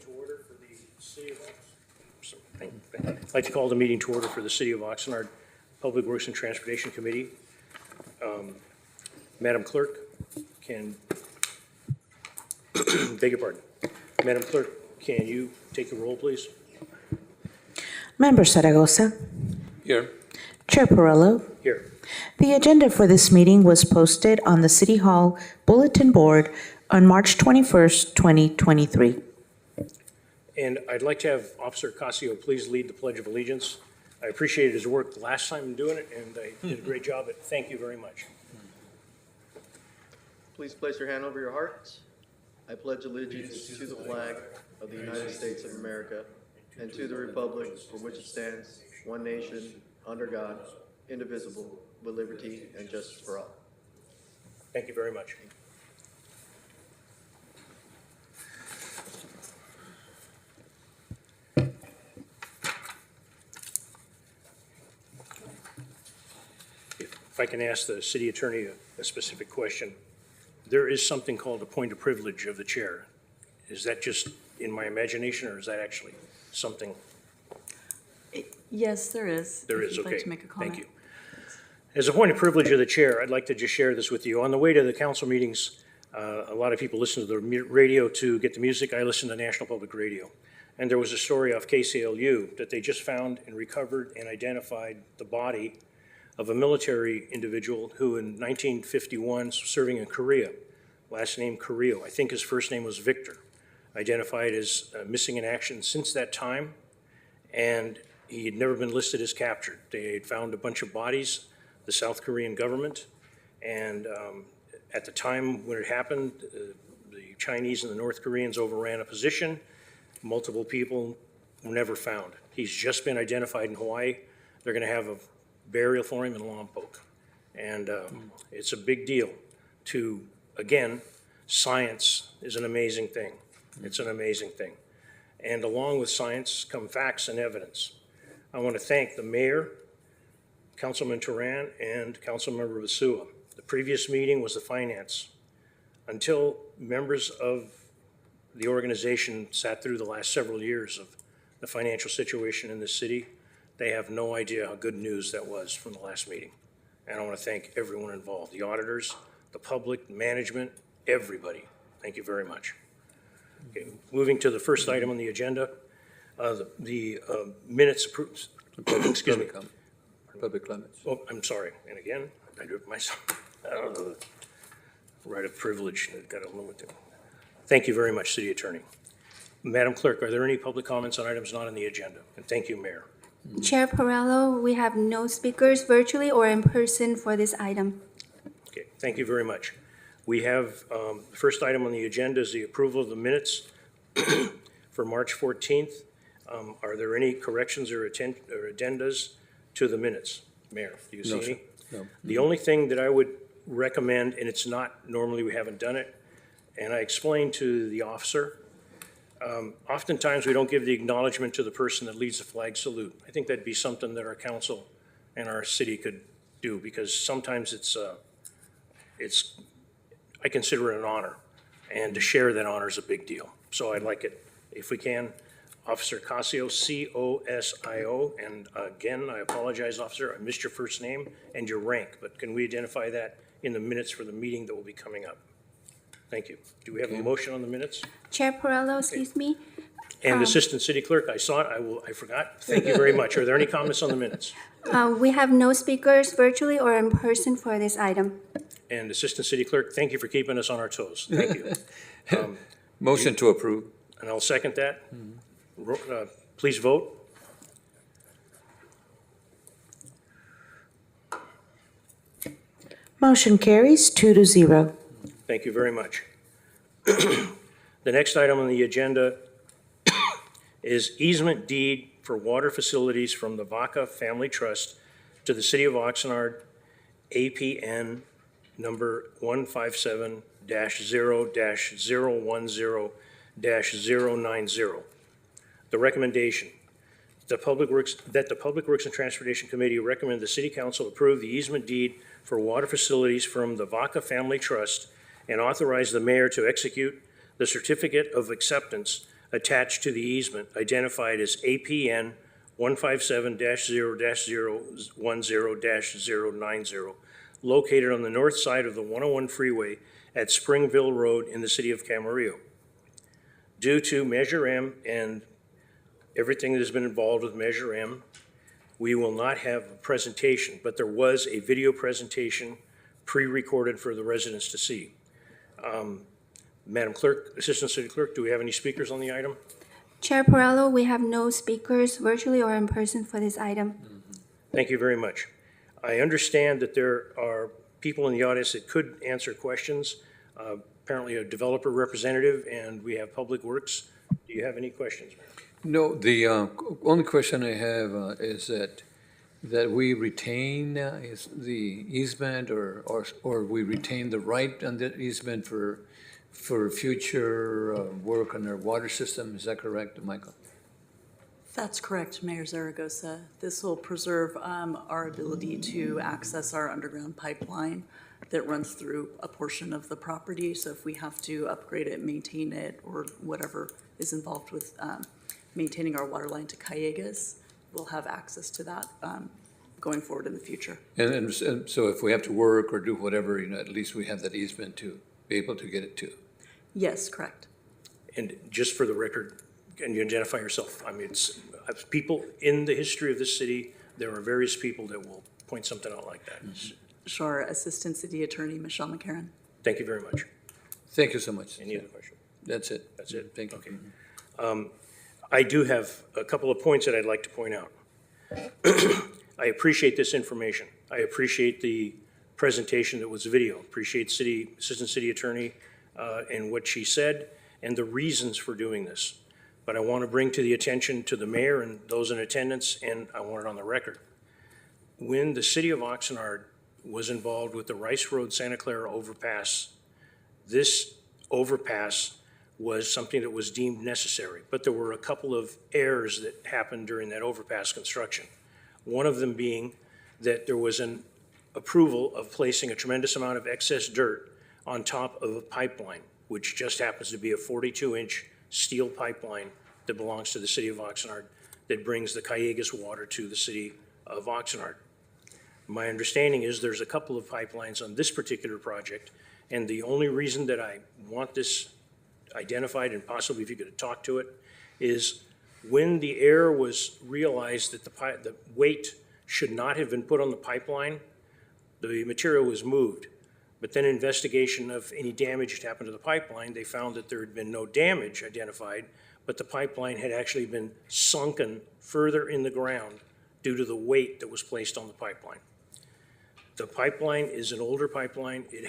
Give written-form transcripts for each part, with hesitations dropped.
to order for the City of Oxnard. I'd like to call the meeting to order for the City of Oxnard Public Works and Transportation Committee. Madam Clerk, beg your pardon. Madam Clerk, can you take the roll, please? Member Zaragoza. Here. Chair Perello. Here. The agenda for this meeting was posted on the City Hall Bulletin Board on March 21st, 2023. And I'd like to have Officer Casio please lead the Pledge of Allegiance. I appreciated his work last time in doing it, and I did a great job, but thank you very much. Please place your hand over your hearts. I pledge allegiance to the flag of the United States of America and to the republic for which it stands, one nation, under God, indivisible, with liberty and justice for all. Thank you very much. If I can ask the city attorney a specific question, there is something called a point of privilege of the chair. Is that just in my imagination, or is that actually something? Yes, there is. There If is, you'd okay. like to make a comment. Thank you. As a point of privilege of the chair, I'd like to just share this with you. On the way to the council meetings, a lot of people listen to the radio to get the music. I listen to National Public Radio. And there was a story off KCLU that they just found and recovered and identified the body of a military individual who in 1951 was serving in Korea, last name Carrillo. I think his first name was Victor, identified as missing in action since that time, and he had never been listed as captured. They had found a bunch of bodies, the South Korean government, and at the time when it happened, the Chinese and the North Koreans overran a position. Multiple people were never found. He's just been identified in Hawaii. They're going to have a burial for him in Lompoc. And it's a big deal to, again, science is an amazing thing. It's an amazing thing. And along with science come facts and evidence. I want to thank the mayor, Councilman Turan, and Councilmember Basua. The previous meeting was the finance. Until members of the organization sat through the last several years of the financial situation in the city, they have no idea how good news that was from the last meeting. And I want to thank everyone involved, the auditors, the public, management, everybody. Thank you very much. Okay, moving to the first item on the agenda, the minutes approved. Excuse me. Public comments. Oh, I'm sorry. And again, I do it myself. Right of privilege, got to limit it. Thank you very much, City Attorney. Madam Clerk, are there any public comments on items not on the agenda? And thank you, Mayor. Chair Perello, we have no speakers virtually or in person for this item. Okay, thank you very much. We have, the first item on the agenda is the approval of the minutes for March 14th. Are there any corrections or addendas to the minutes? Mayor, do you see any? No. The only thing that I would recommend, and it's not, normally we haven't done it, and I explained to the officer, oftentimes we don't give the acknowledgement to the person that leads the flag salute. I think that'd be something that our council and our city could do, because sometimes I consider it an honor, and to share that honor is a big deal. So I'd like it, if we can, Officer Casio, C-O-S-I-O, and again, I apologize, officer, I missed your first name and your rank, but can we identify that in the minutes for the meeting that will be coming up? Thank you. Do we have a motion on the minutes? Chair Perello, excuse me. And Assistant City Clerk, I saw it, I forgot. Thank you very much. Are there any comments on the minutes? We have no speakers virtually or in person for this item. And Assistant City Clerk, thank you for keeping us on our toes. Thank you. Motion to approve. And I'll second that. Please vote. Motion carries 2-0. Thank you very much. The next item on the agenda is easement deed for water facilities from the Vaca Family Trust to the City of Oxnard, APN number 157-0-010-090. The recommendation, the Public Works and Transportation Committee recommend the City Council approve the easement deed for water facilities from the Vaca Family Trust and authorize the mayor to execute the certificate of acceptance attached to the easement identified as APN 157-0-010-090, located on the north side of the 101 freeway at Springville Road in the city of Camarillo. Due to Measure M and everything that has been involved with Measure M, we will not have a presentation, but there was a video presentation pre-recorded for the residents to see. Madam Clerk, Assistant City Clerk, do we have any speakers on the item? Chair Perrello, we have no speakers virtually or in person for this item. Thank you very much. I understand that there are people in the audience that could answer questions. Apparently a developer representative, and we have Public Works. Do you have any questions, ma'am? No, the only question I have is that we retain is the easement or we retain the right on the easement for future work on our water system. Is that correct, Michael? That's correct, Mayor Zaragoza. This will preserve our ability to access our underground pipeline that runs through a portion of the property. So if we have to upgrade it, maintain it, or whatever is involved with maintaining our water line to Callegas, we'll have access to that going forward in the future. And so if we have to work or do whatever, at least we have that easement to be able to get it to. Yes, correct. And just for the record, can you identify yourself? I mean, it's people in the history of this city, there are various people that will point something out like that. Sure, Assistant City Attorney Michelle McCarran. Thank you very much. Thank you so much. Any other question? That's it. That's it? Thank you. Okay. I do have a couple of points that I'd like to point out. I appreciate this information. I appreciate the presentation that was video. Appreciate Assistant City Attorney and what she said and the reasons for doing this. But I want to bring to the attention to the mayor and those in attendance, and I want it on the record. When the city of Oxnard was involved with the Rice Road Santa Clara overpass, this overpass was something that was deemed necessary, but there were a couple of errors that happened during that overpass construction. One of them being that there was an approval of placing a tremendous amount of excess dirt on top of a pipeline, which just happens to be a 42-inch steel pipeline that belongs to the city of Oxnard that brings the Callegas water to the city of Oxnard. My understanding is there's a couple of pipelines on this particular project, and the only reason that I want this identified, and possibly if you could talk to it, is when the error was realized that the weight should not have been put on the pipeline, the material was moved. But then investigation of any damage that happened to the pipeline, they found that there had been no damage identified, but the pipeline had actually been sunken further in the ground due to the weight that was placed on the pipeline. The pipeline is an older pipeline. It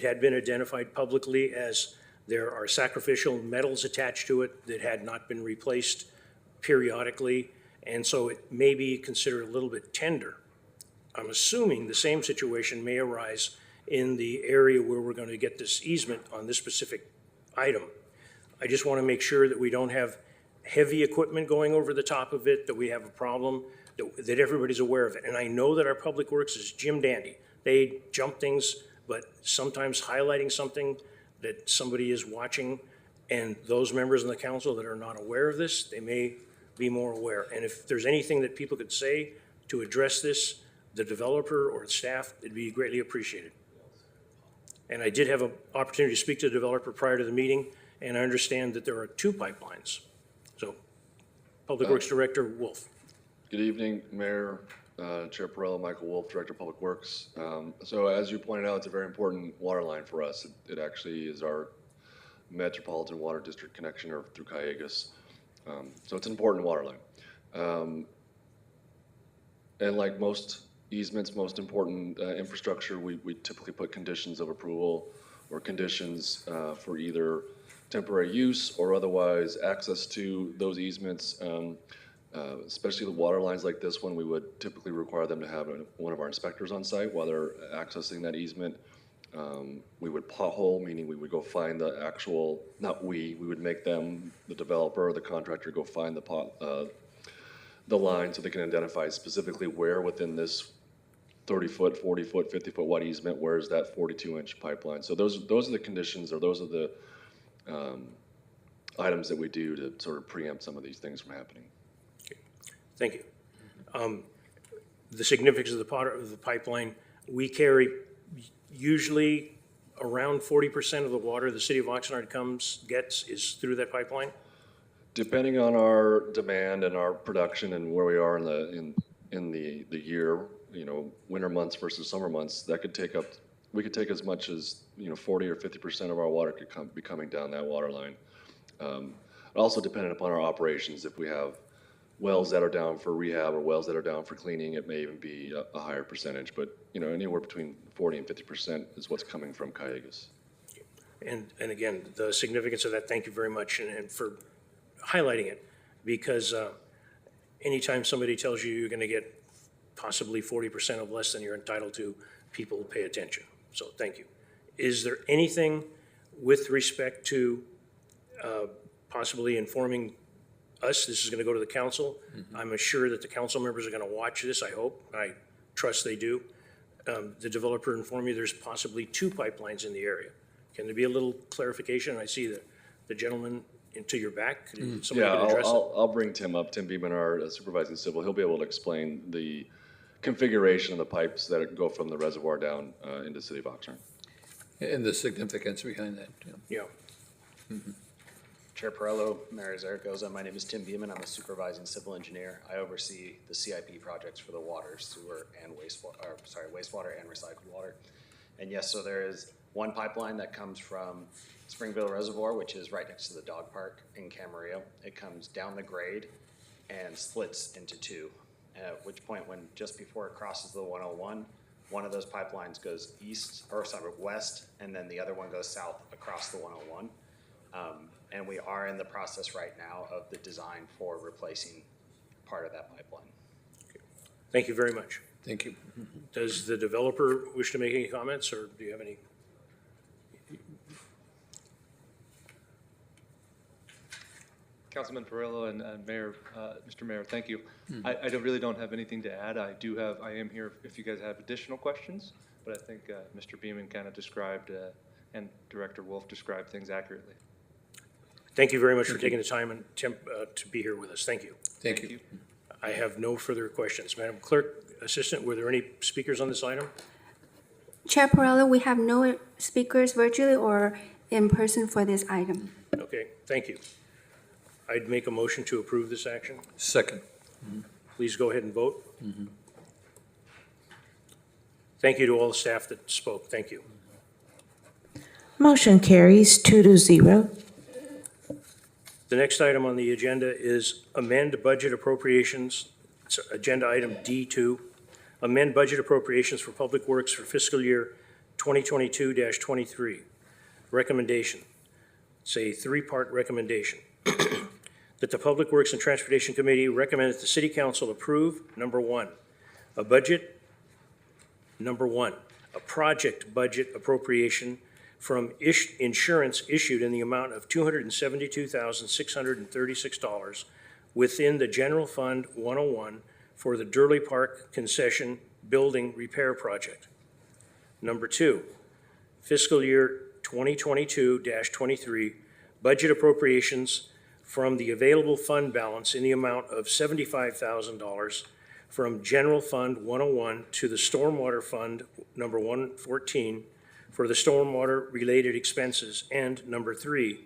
had been identified publicly as there are sacrificial metals attached to it that had not been replaced periodically, and so it may be considered a little bit tender. I'm assuming the same situation may arise in the area where we're going to get this easement on this specific item. I just want to make sure that we don't have heavy equipment going over the top of it, that we have a problem, that everybody's aware of it. And I know that our Public Works is Jim Dandy. They jump things, but sometimes highlighting something that somebody is watching, and those members in the council that are not aware of this, they may be more aware. And if there's anything that people could say to address this, the developer or staff, it'd be greatly appreciated. And I did have an opportunity to speak to the developer prior to the meeting, and I understand that there are 2 pipelines. So, Public Works Director Wolf. Good evening, Mayor, Chair Perrello, Michael Wolf, Director of Public Works. So as you pointed out, it's a very important water line for us. It actually is our metropolitan water district connection through Callegas. So it's an important water line. And like most easements, most important infrastructure, we typically put conditions of approval or conditions for either temporary use or otherwise access to those easements. Especially the water lines like this one, we would typically require them to have one of our inspectors on site while they're accessing that easement. We would pothole, meaning we would go find the actual, we would make them, the developer or the contractor, go find the line so they can identify specifically where within this 30-foot, 40-foot, 50-foot wide easement, where is that 42-inch pipeline. So those are the conditions, or those are the items that we do to sort of preempt some of these things from happening. Thank you. The significance of the pipeline, we carry usually around 40% of the water the city of Oxnard gets is through that pipeline. Depending on our demand and our production and where we are in the year, winter months versus summer months, we could take as much as 40 or 50% of our water could be coming down that water line. Also dependent upon our operations, if we have wells that are down for rehab or wells that are down for cleaning, it may even be a higher percentage, but anywhere between 40 and 50% is what's coming from Callegas. And again, the significance of that, thank you very much, and for highlighting it, because anytime somebody tells you you're going to get possibly 40% of less than you're entitled to, people pay attention. So thank you. Is there anything with respect to possibly informing us, this is going to go to the council? I'm assured that the council members are going to watch this, I hope. I trust they do. The developer informed me there's possibly 2 pipelines in the area. Can there be a little clarification? I see the gentleman to your back. Somebody Yeah, can address it. I'll bring Tim up, Tim Beeman, our supervising civil. He'll be able to explain the configuration of the pipes that go from the reservoir down into the city of Oxnard. And the significance behind that. Yeah. Yeah. Chair Perello, Mayor Zaragoza, my name is Tim Beeman. I'm a supervising civil engineer. I oversee the CIP projects for the water, sewer, and wastewater and recycled water. And yes, so there is one pipeline that comes from Springville Reservoir, which is right next to the dog park in Camarillo. It comes down the grade and splits into 2, at which point just before it crosses the 101, one of those pipelines goes west, and then the other one goes south across the 101. And we are in the process right now of the design for replacing part of that pipeline. Thank you very much. Thank you. Does the developer wish to make any comments, or do you have any? Councilman Perillo and Mayor, Mr. Mayor, thank you. I really don't have anything to add. I am here if you guys have additional questions, but I think Mr. Beeman kind of described and Director Wolf described things accurately. Thank you very much for taking the time and to be here with us. Thank you. Thank you. I have no further questions. Madam Clerk, Assistant, were there any speakers on this item? Chair Perello, we have no speakers virtually or in person for this item. Okay, thank you. I'd make a motion to approve this action. Second. Please go ahead and vote. Thank you to all the staff that spoke. Thank you. Motion carries 2-0. The next item on the agenda is amend budget appropriations. It's agenda item D2. Amend budget appropriations for public works for fiscal year 2022-23. Recommendation. It's a 3-part recommendation. That the Public Works and Transportation Committee recommend that the City Council approve, number 1, a project budget appropriation from insurance issued in the amount of $272,636 within the General Fund 101 for the Durley Park Concession Building Repair Project. Number 2, fiscal year 2022-23 budget appropriations from the available fund balance in the amount of $75,000 from General Fund 101 to the Stormwater Fund number 114 for the stormwater-related expenses. And number 3,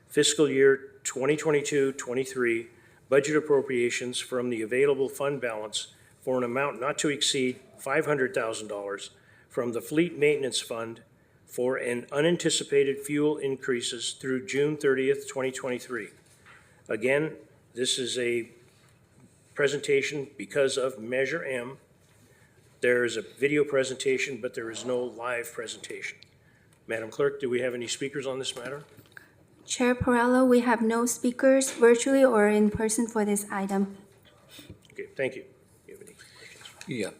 fiscal year 2022-23 budget appropriations from the available fund balance for an amount not to exceed $500,000 from the Fleet Maintenance Fund for an unanticipated fuel increases through June 30th, 2023. Again, this is a presentation because of Measure M. There is a video presentation, but there is no live presentation. Madam Clerk, do we have any speakers on this matter? Chair Perello, we have no speakers virtually or in person for this item. Okay, thank you. Do you have any questions? Yeah.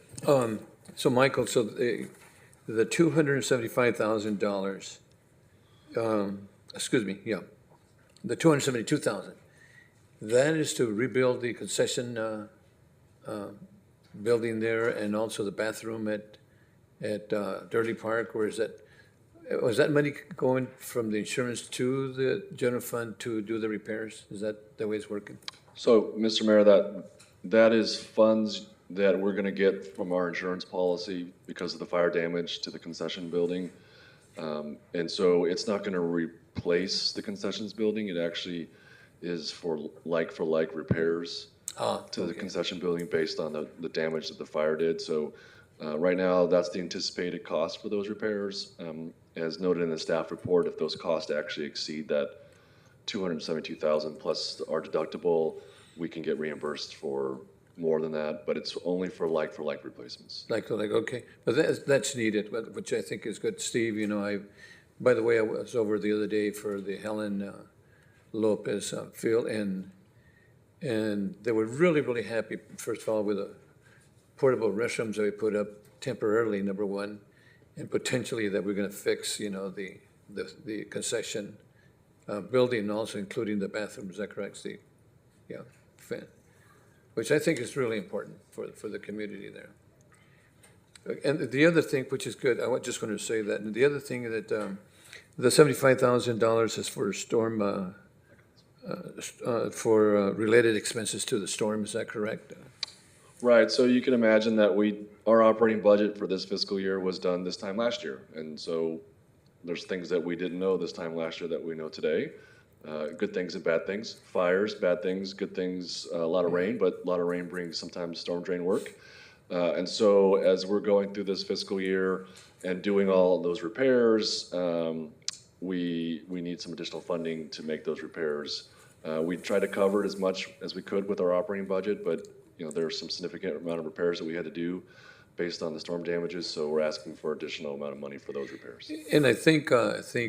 So Michael, so the $275,000, the $272,000, that is to rebuild the concession building there and also the bathroom at Durley Park, or is that, Was that money going from the insurance to the general fund to do the repairs? Is that the way it's working? So, Mr. Mayor, that is funds that we're gonna get from our insurance policy because of the fire damage to the concession building. And so it's not gonna replace the concessions building, it actually is for like repairs to the concession building based on the damage that the fire did. So, right now, that's the anticipated cost for those repairs. As noted in the staff report, if those costs actually exceed that 272,000 plus our deductible, we can get reimbursed for more than that, but it's only for like replacements. Okay, but that's needed, which I think is good. Steve, by the way, I was over the other day for the Helen Lopez field, and they were really, really happy, first of all, with the portable restrooms that we put up temporarily, number one, and potentially that we're gonna fix, the concession building, also including the bathrooms, is that correct, Steve? Yeah, which I think is really important for the community there. And the other thing, which is good, I was just going to say that, and the other thing that the $75,000 is for storm, for related expenses to the storm, is that correct? Right, so you can imagine that our operating budget for this fiscal year was done this time last year. And so there's things that we didn't know this time last year that we know today. Good things and bad things. Fires, bad things, good things, a lot of rain, but a lot of rain brings sometimes storm drain work. And so as we're going through this fiscal year and doing all of those repairs, we need some additional funding to make those repairs. We tried to cover it as much as we could with our operating budget, but there's some significant amount of repairs that we had to do based on the storm damages, so we're asking for additional amount of money for those repairs. And I think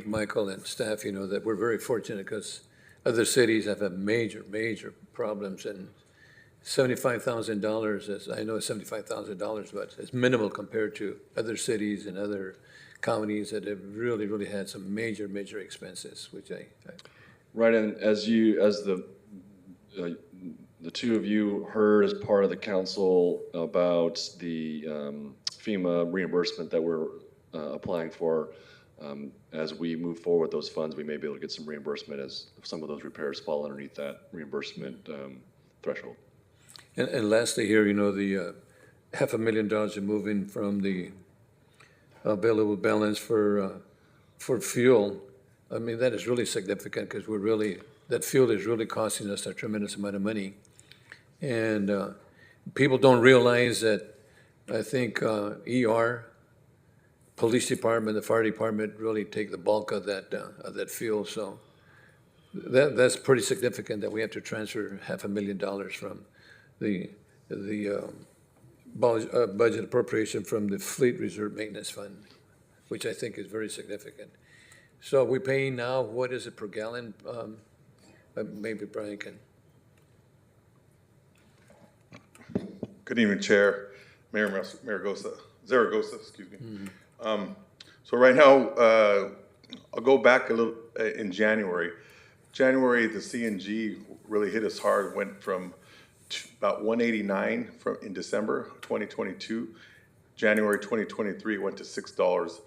Michael and staff, that we're very fortunate because other cities have had major, major problems, and $75,000 is, I know it's $75,000, but it's minimal compared to other cities and other counties that have really, really had some major, major expenses, which I Right, and as the two of you heard as part of the council about the FEMA reimbursement that we're applying for. As we move forward with those funds, we may be able to get some reimbursement as some of those repairs fall underneath that reimbursement threshold. And lastly here, the $500,000 are moving from the available balance for fuel. I mean, that is really significant because that fuel is really costing us a tremendous amount of money. And people don't realize that, I think, ER, police department, the fire department really take the bulk of that fuel. So that's pretty significant that we have to transfer $500,000 from the budget appropriation from the Fleet Reserve Maintenance Fund, which I think is very significant. So we're paying now, what is it per gallon? Maybe Brian can. Good evening, Chair, Mayor Zaragoza, excuse me. So right now, I'll go back a little in January. January, the CNG really hit us hard, went from about 189 in December 2022. January 2023 went to $6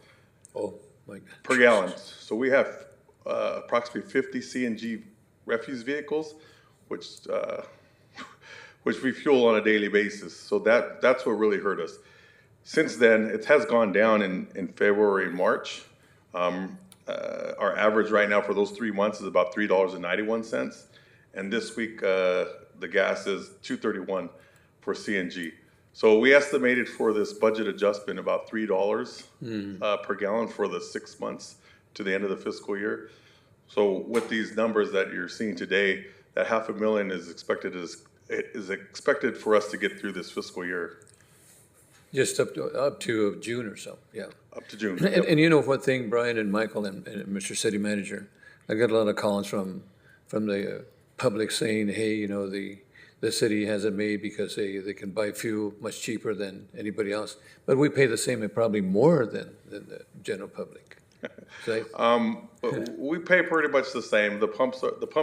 Oh, my God. per gallon. So we have approximately 50 CNG refuse vehicles, which we fuel on a daily basis. So that's what really hurt us. Since then, it has gone down in February and March. Our average right now for those 3 months is about $3.91. And this week, the gas is $2.31 for CNG. So we estimated for this budget adjustment about $3 per gallon for the 6 months to the end of the fiscal year. So with these numbers that you're seeing today, that $500,000 is expected for us to get through this fiscal year. Just up to June or so, yeah. Up to June. And you know what thing, Brian and Michael and Mr. City Manager, I got a lot of calls from the public saying, hey, the city has it made because they can buy fuel much cheaper than anybody else. But we pay the same and probably more than the general public. We pay pretty much the same. The pumps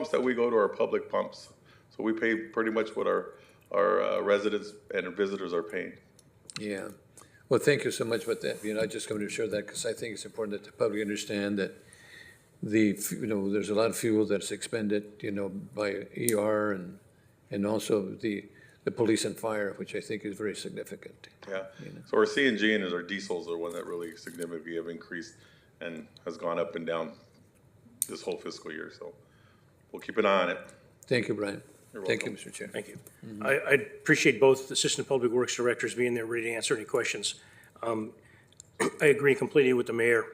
that we go to are public pumps. So we pay pretty much what our residents and visitors are paying. Yeah. Well, thank you so much for that. I just wanted to share that because I think it's important that the public understand that there's a lot of fuel that's expended, by ER and also the police and fire, which I think is very significant. Yeah, so our CNG and our diesels are one that really significantly have increased and has gone up and down this whole fiscal year, so we'll keep an eye on it. Thank you, Brian. You're Thank you, welcome. Mr. Chair. Thank you. I appreciate both Assistant Public Works Directors being there ready to answer any questions. I agree completely with the mayor.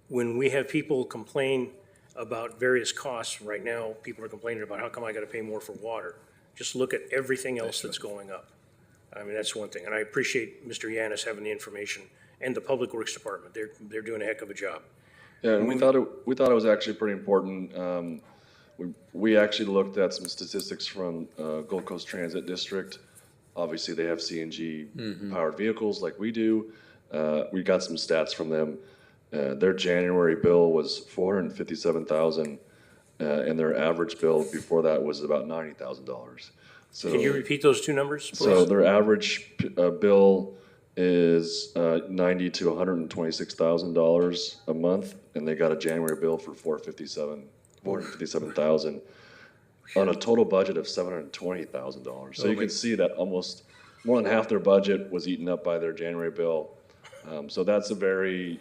When we have people complain about various costs, right now, people are complaining about how come I got to pay more for water? Just look at everything else that's going up. I mean, that's one thing. And I appreciate Mr. Yanis having the information and the Public Works Department. They're doing a heck of a job. Yeah, and we thought it was actually pretty important. We actually looked at some statistics from Gold Coast Transit District. Obviously, they have CNG powered vehicles like we do. We got some stats from them. Their January bill was $457,000, and their average bill before that was about $90,000. So, Can you repeat those two numbers, please? so their average bill is $90,000 to $126,000 a month, and they got a January bill for $457,000 on a total budget of $720,000. So you can see that almost more than half their budget was eaten up by their January bill. So that's a very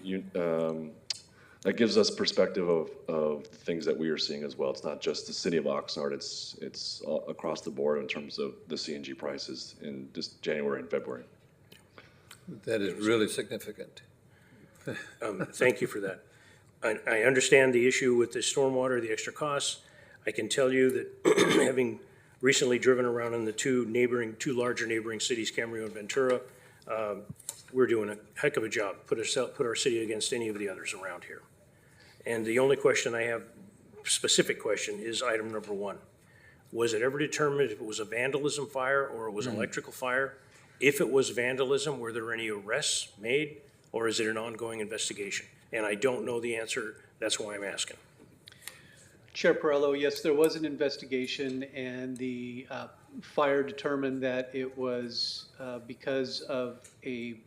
that gives us perspective of the things that we are seeing as well. It's not just the city of Oxnard; it's across the board in terms of the CNG prices in just January and February. That is really significant. Thank you for that. I understand the issue with the stormwater, the extra costs. I can tell you that having recently driven around in the two larger neighboring cities, Camarillo and Ventura, we're doing a heck of a job, put our city against any of the others around here. And the only question I have, specific question, is item number 1. Was it ever determined if it was a vandalism fire or it was an electrical fire? If it was vandalism, were there any arrests made, or is it an ongoing investigation? And I don't know the answer, that's why I'm asking. Chair Perello, yes, there was an investigation, and the fire determined that it was because of a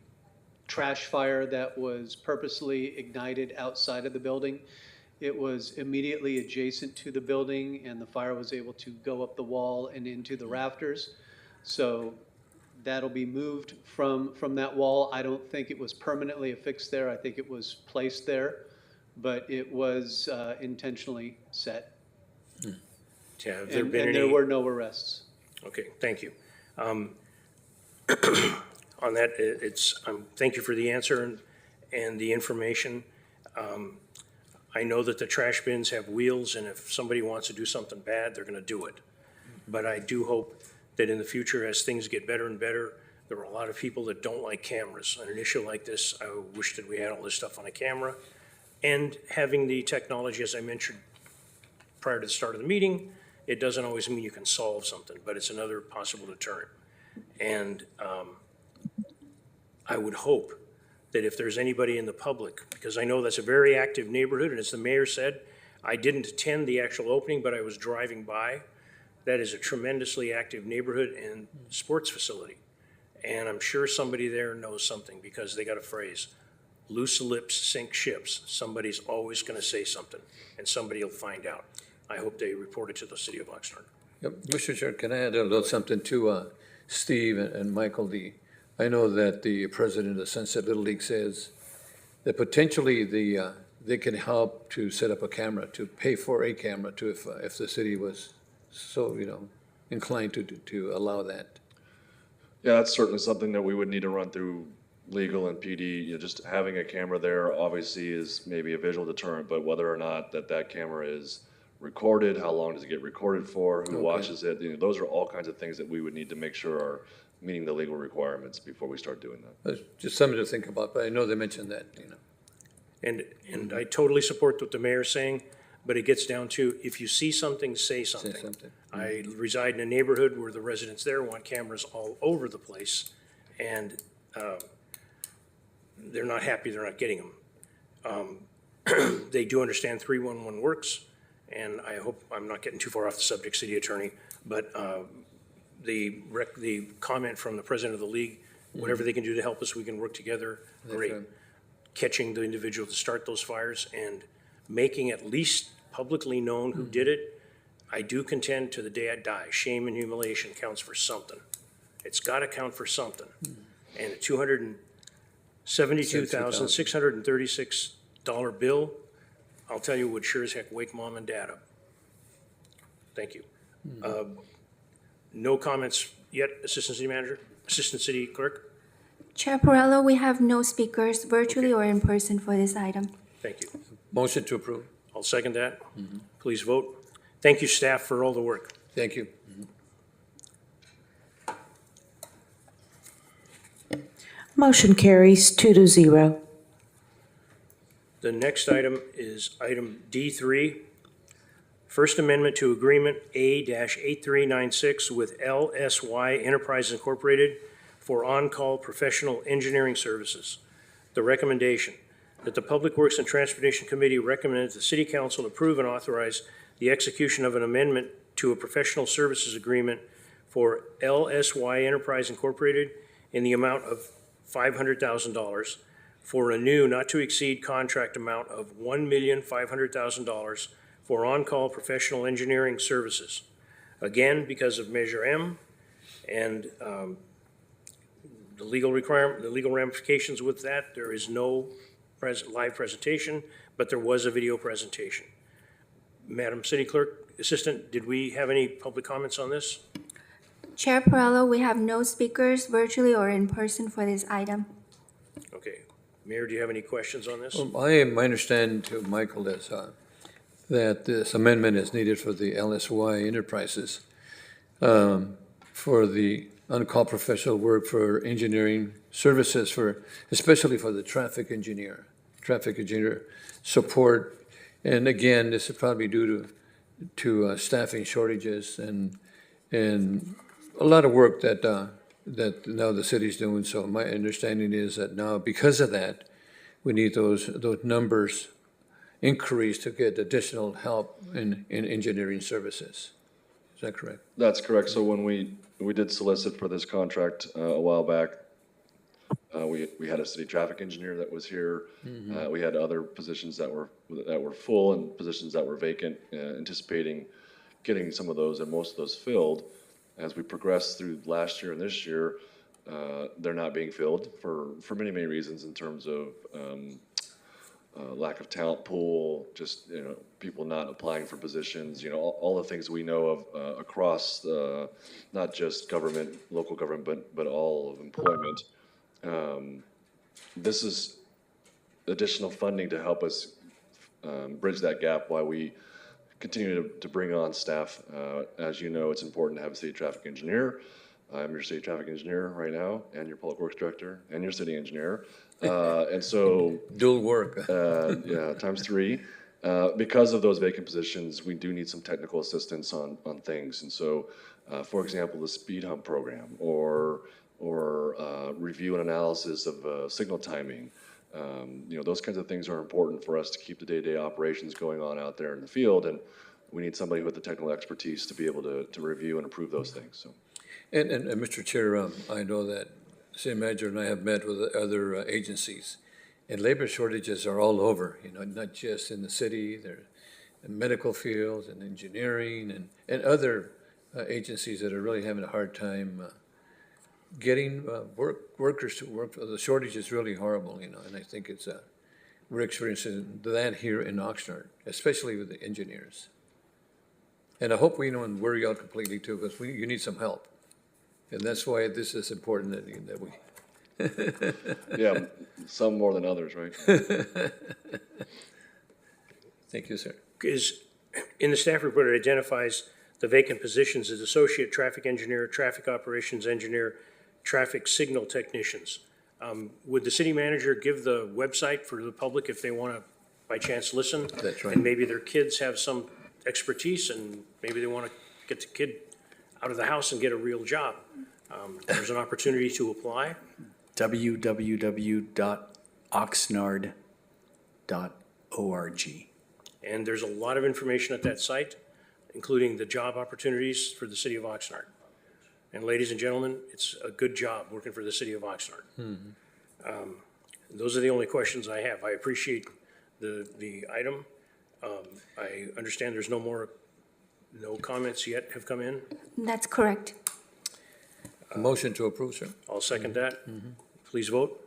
trash fire that was purposely ignited outside of the building. It was immediately adjacent to the building, and the fire was able to go up the wall and into the rafters. So that'll be moved from that wall. I don't think it was permanently affixed there. I think it was placed there, but it was intentionally set. Yeah, have And there were no arrests. Okay, thank you. On that, thank you for the answer and the information. I know that the trash bins have wheels, and if somebody wants to do something bad, they're gonna do it. But I do hope that in the future, as things get better and better, there are a lot of people that don't like cameras. On an issue like this, I wish that we had all this stuff on a camera. And having the technology, as I mentioned prior to the start of the meeting, it doesn't always mean you can solve something, but it's another possible deterrent. And I would hope that if there's anybody in the public, because I know that's a very active neighborhood, and as the mayor said, I didn't attend the actual opening, but I was driving by. That is a tremendously active neighborhood and sports facility. And I'm sure somebody there knows something, because they got a phrase, loose lips sink ships. Somebody's always gonna say something, and somebody will find out. I hope they report it to the city of Oxnard. Yep. Mr. Chair, can I add a little something to Steve and Michael? I know that the president of the Sunset Little League says that potentially they can help to set up a camera, to pay for a camera, if the city was so inclined to allow that. Yeah, that's certainly something that we would need to run through legal and PD. Just having a camera there obviously is maybe a visual deterrent, but whether or not that camera is recorded, how long does it get recorded for, who watches it, those are all kinds of things that we would need to make sure are meeting the legal requirements before we start doing that. Just something to think about, but I know they mentioned that. And I totally support what the mayor's saying, but it gets down to, if you see something, say something. I reside in a neighborhood where the residents there want cameras all over the place, and they're not happy they're not getting them. They do understand 311 works, and I hope I'm not getting too far off the subject, city attorney, but the comment from the president of the league Whatever they can do to help us, we can work together, great. right. Catching the individual to start those fires and making at least publicly known who did it. I do contend to the day I die, shame and humiliation counts for something. It's gotta count for something. And a $272,636 bill, I'll tell you, would sure as heck wake mom and dad up. Thank you. No comments yet, Assistant City Manager, Assistant City Clerk? Chair Perrello, we have no speakers virtually or in person for this item. Thank you. Motion to approve. I'll second that. Please vote. Thank you, staff, for all the work. Thank you. Motion carries 2-0. The next item is item D3, First Amendment to Agreement A-8396 with LSY Enterprises Incorporated for on-call professional engineering services. The recommendation that the Public Works and Transportation Committee recommends the City Council approve and authorize the execution of an amendment to a professional services agreement for LSY Enterprise Incorporated in the amount of $500,000 for a new not-to-exceed contract amount of $1,500,000 for on-call professional engineering services. Again, because of Measure M and the legal ramifications with that, there is no live presentation, but there was a video presentation. Madam City Clerk, Assistant, did we have any public comments on this? Chair Perrello, we have no speakers virtually or in person for this item. Okay. Mayor, do you have any questions on this? My understanding to Michael is that this amendment is needed for the LSY Enterprises for the on-call professional work for engineering services especially for the traffic engineer support. And again, this is probably due to staffing shortages and a lot of work that now the city's doing. So my understanding is that now, because of that, we need those numbers increased to get additional help in engineering services. Is that correct? That's correct. So when we did solicit for this contract a while back, we had a city traffic engineer that was here. We had other positions that were full and positions that were vacant, anticipating getting some of those and most of those filled. As we progressed through last year and this year, they're not being filled for many reasons in terms of lack of talent pool, just people not applying for positions, all the things we know of across not just government, local government, but all of employment. This is additional funding to help us bridge that gap while we continue to bring on staff. As you know, it's important to have a city traffic engineer. I'm your city traffic engineer right now, and your public works director, and your city engineer. And so Dual work. yeah, times three. Because of those vacant positions, we do need some technical assistance on things. And so, for example, the speed hump program or review and analysis of signal timing. Those kinds of things are important for us to keep the day-to-day operations going on out there in the field, and we need somebody with the technical expertise to be able to review and approve those things. So, And Mr. Chair, I know that City Manager and I have met with other agencies, and labor shortages are all over, not just in the city, they're in medical fields and engineering and other agencies that are really having a hard time getting workers to work. The shortage is really horrible, and I think we're experiencing that here in Oxnard, especially with the engineers. And I hope we don't worry out completely too, because you need some help. And that's why this is important that we. yeah, some more than others, right? Thank you, sir. In the staff report, it identifies the vacant positions as associate traffic engineer, traffic operations engineer, traffic signal technicians. Would the city manager give the website for the public if they want to, by chance, listen? That's right. And maybe their kids have some expertise and maybe they want to get the kid out of the house and get a real job. There's an opportunity to apply. www.oxnard.org. And there's a lot of information at that site, including the job opportunities for the city of Oxnard. And ladies and gentlemen, it's a good job working for the city of Oxnard. Those are the only questions I have. I appreciate the item. I understand there's no comments yet have come in. That's correct. A motion to approve, sir. I'll second that. Please vote.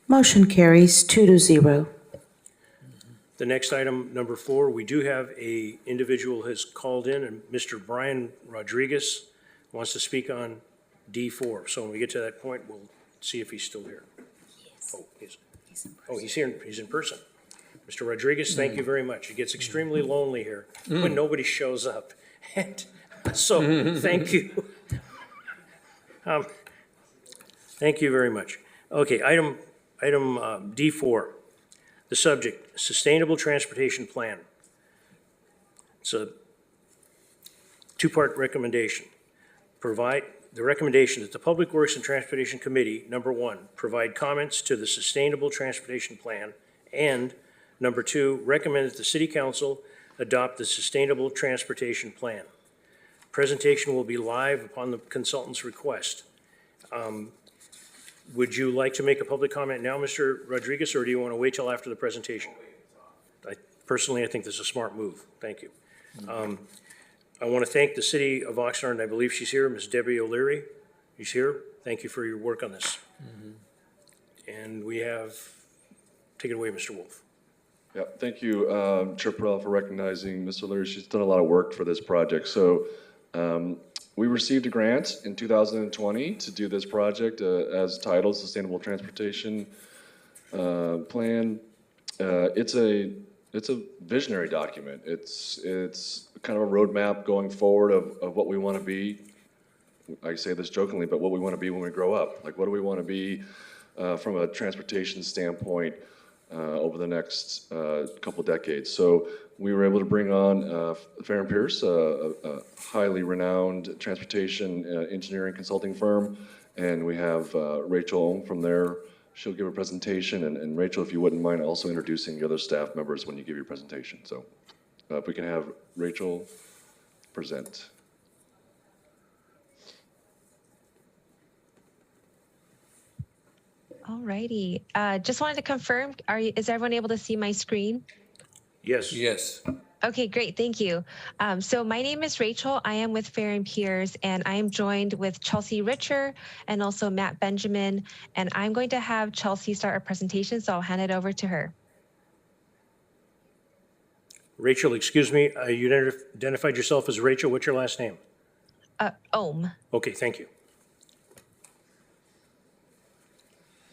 Motion carries 2-0. The next item, number 4, we do have a individual has called in, and Mr. Brian Rodriguez wants to speak on D4. So when we get to that point, we'll see if he's still here. Oh, he's here. He's in person. Mr. Rodriguez, thank you very much. It gets extremely lonely here when nobody shows up. And so, thank you. Thank you very much. Okay, item D4, the subject, Sustainable Transportation Plan. It's a two-part recommendation. The recommendation that the Public Works and Transportation Committee, number 1, provide comments to the Sustainable Transportation Plan, and number 2, recommend that the City Council adopt the Sustainable Transportation Plan. Presentation will be live upon the consultant's request. Would you like to make a public comment now, Mr. Rodriguez, or do you want to wait till after the presentation? Personally, I think this is a smart move. Thank you. I want to thank the City of Oxnard, and I believe she's here, Ms. Debbie O'Leary. She's here. Thank you for your work on this. And we have, take it away, Mr. Wolf. Yeah, thank you, Chair Perrella, for recognizing Ms. O'Leary. She's done a lot of work for this project. So we received a grant in 2020 to do this project as titled Sustainable Transportation Plan. It's a visionary document. It's kind of a roadmap going forward of what we want to be. I say this jokingly, but what we want to be when we grow up. Like, what do we want to be from a transportation standpoint over the next couple decades? So we were able to bring on Farron Pierce, a highly renowned transportation engineering consulting firm, and we have Rachel Ohm from there. She'll give a presentation, and Rachel, if you wouldn't mind also introducing the other staff members when you give your presentation. So if we can have Rachel present. Alrighty. Just wanted to confirm, is everyone able to see my screen? Yes. Yes. Okay, great. Thank you. So my name is Rachel. I am with Farron Pierce, and I am joined with Chelsea Richer and also Matt Benjamin. And I'm going to have Chelsea start our presentation, so I'll hand it over to her. Rachel, excuse me, you identified yourself as Rachel. What's your last name? Ohm. Okay, thank you.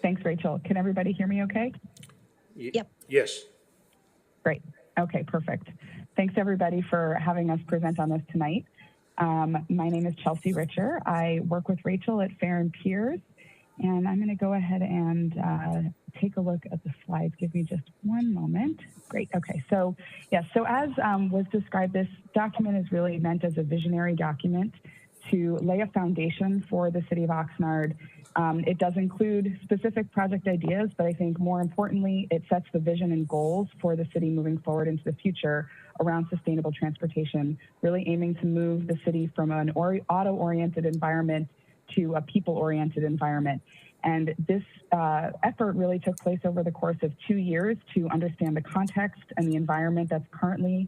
Thanks, Rachel. Can everybody hear me okay? Yep. Yes. Great. Okay, perfect. Thanks, everybody, for having us present on this tonight. My name is Chelsea Richer. I work with Rachel at Farron Pierce, and I'm going to go ahead and take a look at the slides. Give me just one moment. Great. Okay. So, yes, so as was described, this document is really meant as a visionary document to lay a foundation for the city of Oxnard. It does include specific project ideas, but I think more importantly, it sets the vision and goals for the city moving forward into the future around sustainable transportation, really aiming to move the city from an auto-oriented environment to a people-oriented environment. And this effort really took place over the course of 2 years to understand the context and the environment that's currently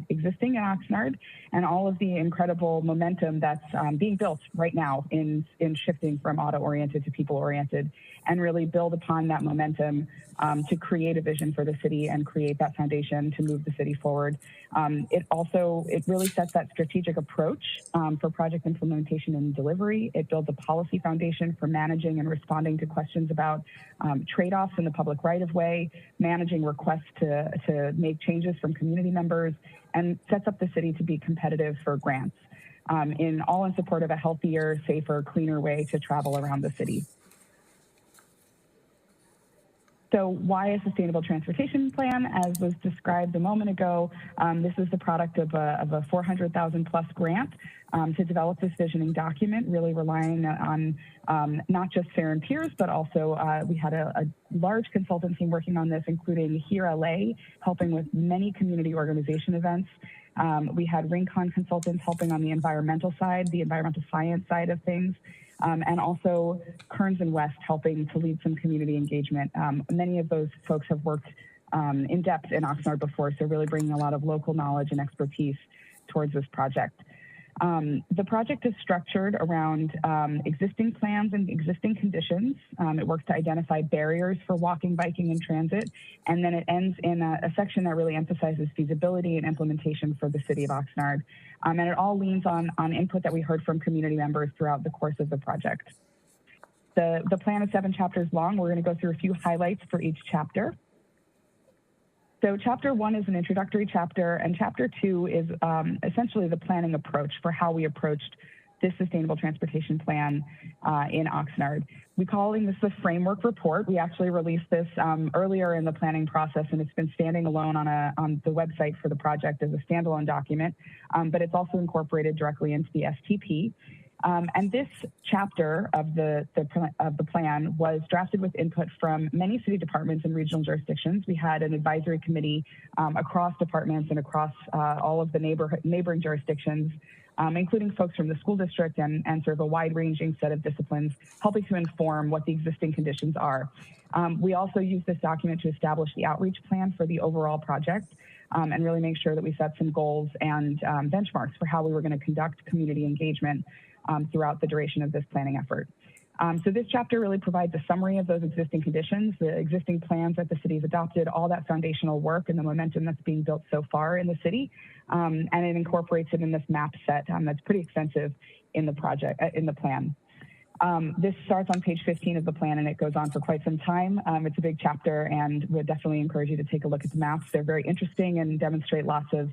existing in Oxnard, and all of the incredible momentum that's being built right now in shifting from auto-oriented to people-oriented, and really build upon that momentum to create a vision for the city and create that foundation to move the city forward. It really sets that strategic approach for project implementation and delivery. It builds a policy foundation for managing and responding to questions about trade-offs in the public right-of-way, managing requests to make changes from community members, and sets up the city to be competitive for grants, all in support of a healthier, safer, cleaner way to travel around the city. So why a sustainable transportation plan? As was described a moment ago, this is the product of a 400,000 plus grant to develop this visioning document, really relying on not just Fair and Peers, but also we had a large consultant team working on this, including Here LA, helping with many community organization events. We had Rincon consultants helping on the environmental side, the environmental science side of things. And also Kearns and West helping to lead some community engagement. Many of those folks have worked in depth in Oxnard before, so really bringing a lot of local knowledge and expertise towards this project. The project is structured around existing plans and existing conditions. It works to identify barriers for walking, biking, and transit, and then it ends in a section that really emphasizes feasibility and implementation for the city of Oxnard. And it all leans on input that we heard from community members throughout the course of the project. The plan is 7 chapters long. We're going to go through a few highlights for each chapter. So chapter 1 is an introductory chapter, and chapter 2 is essentially the planning approach for how we approached this sustainable transportation plan in Oxnard. We're calling this the framework report. We actually released this earlier in the planning process, and it's been standing alone on the website for the project as a standalone document, but it's also incorporated directly into the STP. And this chapter of the plan was drafted with input from many city departments and regional jurisdictions. We had an advisory committee across departments and across all of the neighboring jurisdictions, including folks from the school district and sort of a wide-ranging set of disciplines, helping to inform what the existing conditions are. We also used this document to establish the outreach plan for the overall project and really make sure that we set some goals and benchmarks for how we were going to conduct community engagement throughout the duration of this planning effort. So this chapter really provides a summary of those existing conditions, the existing plans that the city has adopted, all that foundational work and the momentum that's being built so far in the city, and it incorporates it in this map set that's pretty extensive in the project, in the plan. This starts on page 15 of the plan, and it goes on for quite some time. It's a big chapter, and would definitely encourage you to take a look at the maps. They're very interesting and demonstrate lots of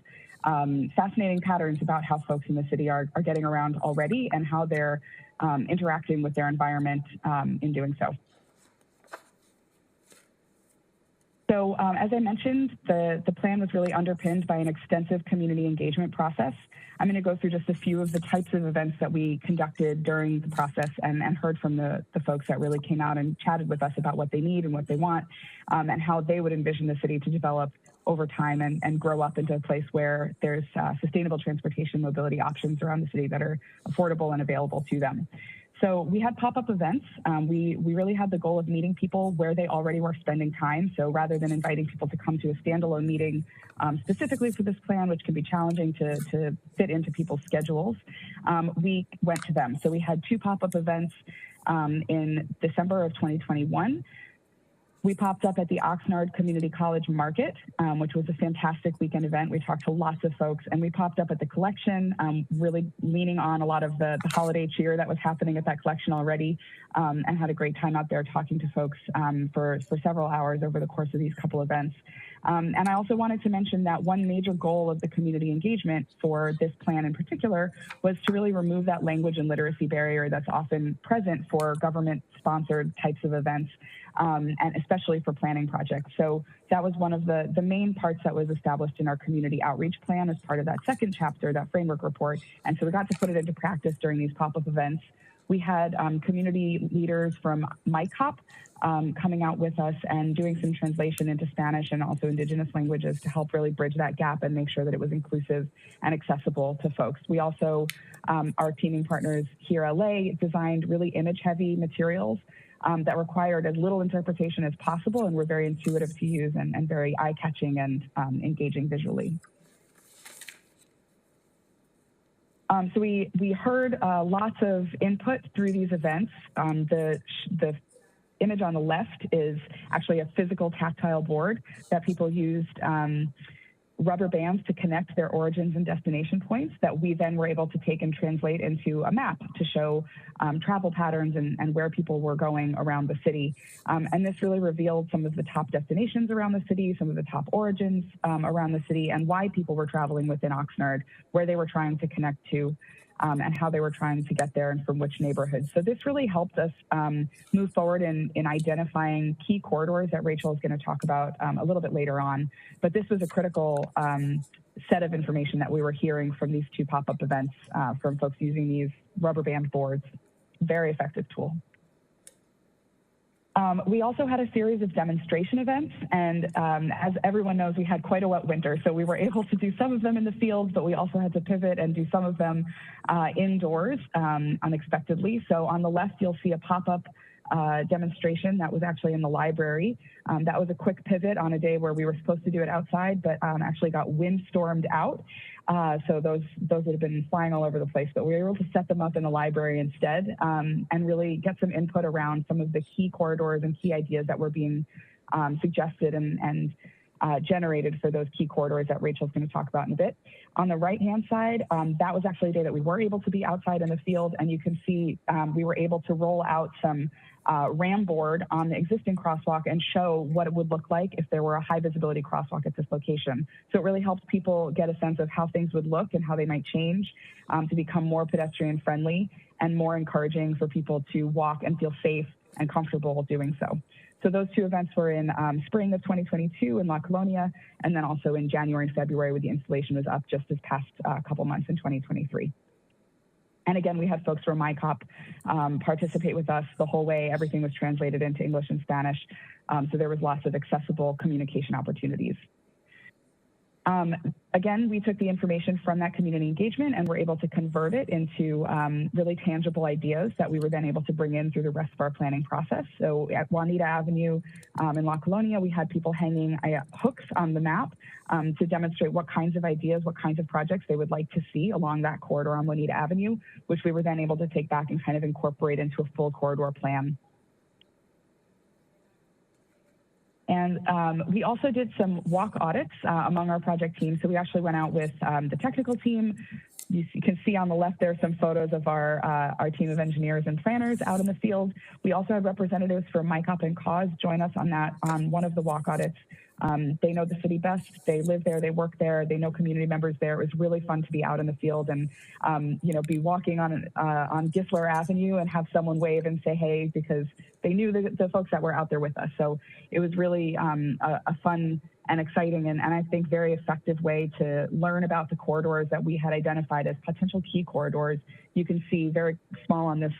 fascinating patterns about how folks in the city are getting around already and how they're interacting with their environment in doing so. So as I mentioned, the plan was really underpinned by an extensive community engagement process. I'm going to go through just a few of the types of events that we conducted during the process and heard from the folks that really came out and chatted with us about what they need and what they want and how they would envision the city to develop over time and grow up into a place where there's sustainable transportation mobility options around the city that are affordable and available to them. So we had pop-up events. We really had the goal of meeting people where they already were spending time. So rather than inviting people to come to a standalone meeting specifically for this plan, which can be challenging to fit into people's schedules, we went to them. So we had 2 pop-up events in December of 2021. We popped up at the Oxnard Community College Market, which was a fantastic weekend event. We talked to lots of folks, and we popped up at the collection, really leaning on a lot of the holiday cheer that was happening at that collection already, and had a great time out there talking to folks for several hours over the course of these couple events. And I also wanted to mention that one major goal of the community engagement for this plan in particular was to really remove that language and literacy barrier that's often present for government-sponsored types of events, and especially for planning projects. So that was one of the main parts that was established in our community outreach plan as part of that second chapter, that framework report. And so we got to put it into practice during these pop-up events. We had community leaders from MyCop coming out with us and doing some translation into Spanish and also indigenous languages to help really bridge that gap and make sure that it was inclusive and accessible to folks. We also, our teaming partners here LA, designed really image-heavy materials that required as little interpretation as possible and were very intuitive to use and very eye-catching and engaging visually. So we heard lots of input through these events. The image on the left is actually a physical tactile board that people used rubber bands to connect their origins and destination points that we then were able to take and translate into a map to show travel patterns and where people were going around the city. And this really revealed some of the top destinations around the city, some of the top origins around the city, and why people were traveling within Oxnard, where they were trying to connect to. and how they were trying to get there and from which neighborhoods. So this really helped us move forward in identifying key corridors that Rachel is going to talk about a little bit later on. But this was a critical set of information that we were hearing from these two pop-up events from folks using these rubber band boards. Very effective tool. We also had a series of demonstration events, and as everyone knows, we had quite a wet winter, so we were able to do some of them in the field, but we also had to pivot and do some of them indoors unexpectedly. So on the left, you'll see a pop-up demonstration that was actually in the library. That was a quick pivot on a day where we were supposed to do it outside, but actually got windstormed out. So those would have been flying all over the place, but we were able to set them up in the library instead and really get some input around some of the key corridors and key ideas that were being suggested and generated for those key corridors that Rachel's going to talk about in a bit. On the right-hand side, that was actually a day that we were able to be outside in the field, and you can see we were able to roll out some RAM board on the existing crosswalk and show what it would look like if there were a high visibility crosswalk at this location. So it really helps people get a sense of how things would look and how they might change to become more pedestrian friendly and more encouraging for people to walk and feel safe and comfortable doing so. So those two events were in spring of 2022 in La Colonia, and then also in January and February when the installation was up just this past couple months in 2023. And again, we had folks from MyCop participate with us the whole way. Everything was translated into English and Spanish, so there was lots of accessible communication opportunities. Again, we took the information from that community engagement and were able to convert it into really tangible ideas that we were then able to bring in through the rest of our planning process. So at Juanita Avenue in La Colonia, we had people hanging hooks on the map to demonstrate what kinds of ideas, what kinds of projects they would like to see along that corridor on Juanita Avenue, which we were then able to take back and kind of incorporate into a full corridor plan. And we also did some walk audits among our project team. So we actually went out with the technical team. You can see on the left there some photos of our team of engineers and planners out in the field. We also had representatives from MyCop and Cause join us on one of the walk audits. They know the city best. They live there. They work there. They know community members there. It was really fun to be out in the field and be walking on Gisler Avenue and have someone wave and say hey, because they knew the folks that were out there with us. So it was really a fun and exciting and I think very effective way to learn about the corridors that we had identified as potential key corridors. You can see very small on this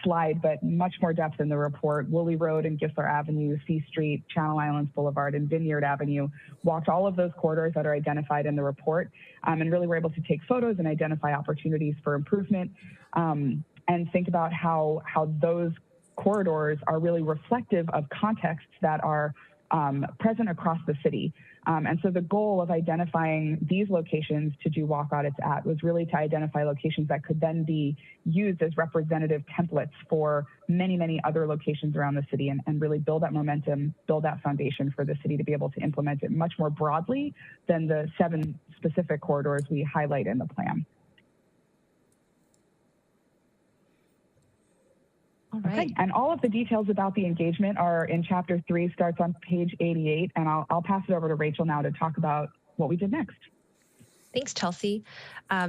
slide, but much more depth in the report. Woolley Road and Gisler Avenue, C Street, Channel Islands Boulevard, and Vineyard Avenue. Walked all of those corridors that are identified in the report and really were able to take photos and identify opportunities for improvement and think about how those corridors are really reflective of contexts that are present across the city. And so the goal of identifying these locations to do walk audits at was really to identify locations that could then be used as representative templates for many, many other locations around the city and really build that momentum, build that foundation for the city to be able to implement it much more broadly than the 7 specific corridors we highlight in the plan. All right. Okay. And all of the details about the engagement are in chapter 3, starts on page 88. And I'll pass it over to Rachel now to talk about what we did next. Thanks, Chelsea.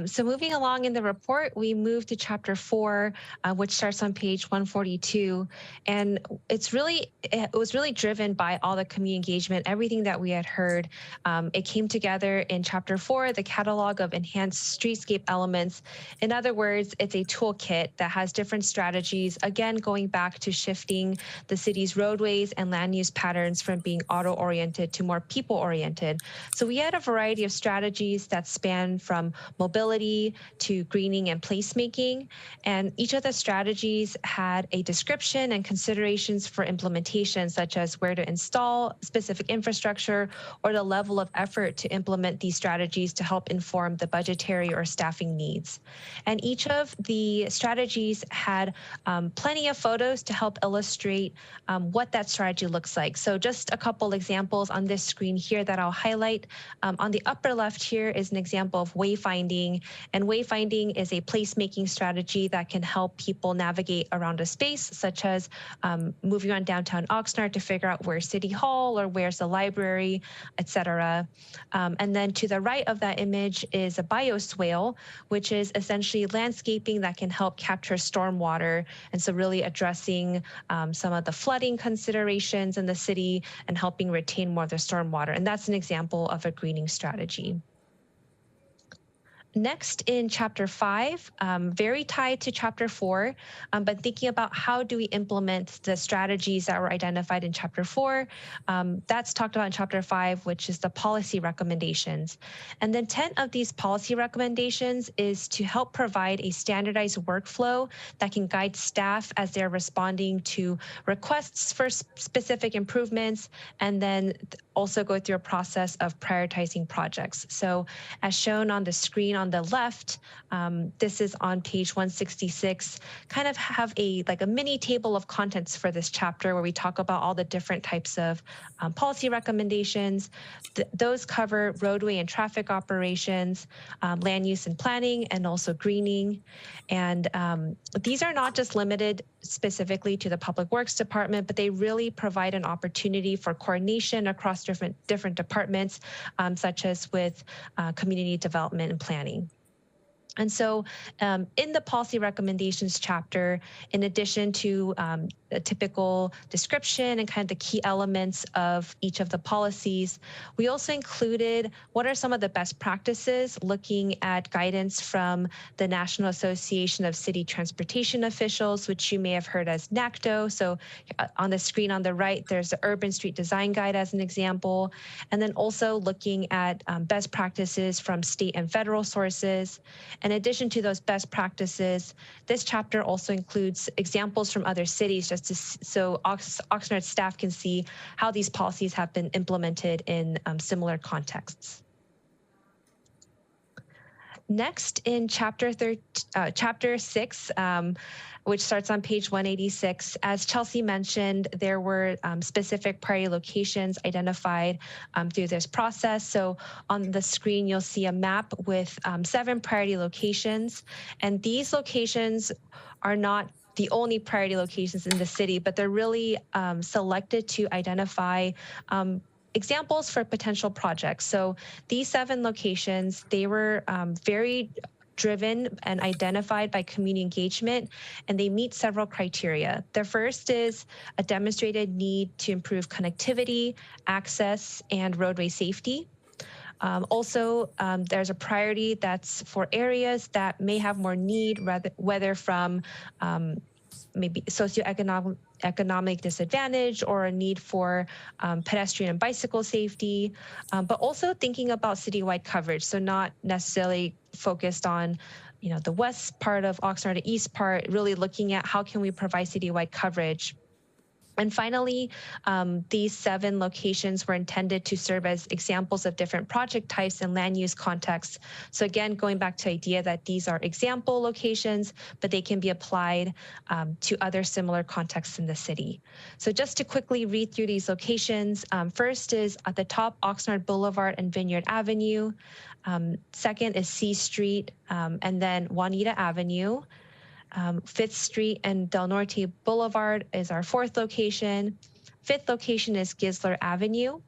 So moving along in the report, we moved to chapter 4, which starts on page 142. And it was really driven by all the community engagement, everything that we had heard. It came together in chapter 4, the catalog of enhanced streetscape elements. In other words, it's a toolkit that has different strategies, again, going back to shifting the city's roadways and land use patterns from being auto-oriented to more people-oriented. So we had a variety of strategies that span from mobility to greening and placemaking. And each of the strategies had a description and considerations for implementation, such as where to install specific infrastructure or the level of effort to implement these strategies to help inform the budgetary or staffing needs. And each of the strategies had plenty of photos to help illustrate what that strategy looks like. So just a couple examples on this screen here that I'll highlight. On the upper left here is an example of wayfinding. And wayfinding is a placemaking strategy that can help people navigate around a space, such as moving on downtown Oxnard to figure out where's City Hall or where's the library, etc. And then to the right of that image is a bioswale, which is essentially landscaping that can help capture stormwater. And so really addressing some of the flooding considerations in the city and helping retain more of the stormwater. And that's an example of a greening strategy. Next in chapter 5, very tied to chapter 4, but thinking about how do we implement the strategies that were identified in chapter 4, that's talked about in chapter 5, which is the policy recommendations. And the intent of these policy recommendations is to help provide a standardized workflow that can guide staff as they're responding to requests for specific improvements, and then also go through a process of prioritizing projects. So as shown on the screen on the left, this is on page 166, kind of have a mini table of contents for this chapter where we talk about all the different types of policy recommendations. Those cover roadway and traffic operations, land use and planning, and also greening. And these are not just limited specifically to the Public Works Department, but they really provide an opportunity for coordination across different departments, such as with community development and planning. And so in the policy recommendations chapter, in addition to a typical description and kind of the key elements of each of the policies, we also included what are some of the best practices, looking at guidance from the National Association of City Transportation Officials, which you may have heard as NACTO. So on the screen on the right, there's the Urban Street Design Guide as an example, and then also looking at best practices from state and federal sources. In addition to those best practices, this chapter also includes examples from other cities, just so Oxnard staff can see how these policies have been implemented in similar contexts. Next, in chapter 6, which starts on page 186, as Chelsea mentioned, there were specific priority locations identified through this process. So on the screen, you'll see a map with 7 priority locations. And these locations are not the only priority locations in the city, but they're really selected to identify examples for potential projects. So these 7 locations, they were very driven and identified by community engagement, and they meet several criteria. The first is a demonstrated need to improve connectivity, access, and roadway safety. Also, there's a priority that's for areas that may have more need, whether from maybe socioeconomic disadvantage or a need for pedestrian and bicycle safety, but also thinking about citywide coverage. So not necessarily focused on, the west part of Oxnard, the east part, really looking at how can we provide citywide coverage. And finally, these 7 locations were intended to serve as examples of different project types and land use contexts. So again, going back to the idea that these are example locations, but they can be applied to other similar contexts in the city. So just to quickly read through these locations, first is at the top, Oxnard Boulevard and Vineyard Avenue. Second is C Street, and then Juanita Avenue. 5th Street and Del Norte Boulevard is our 4th location. 5th location is Gisler Avenue.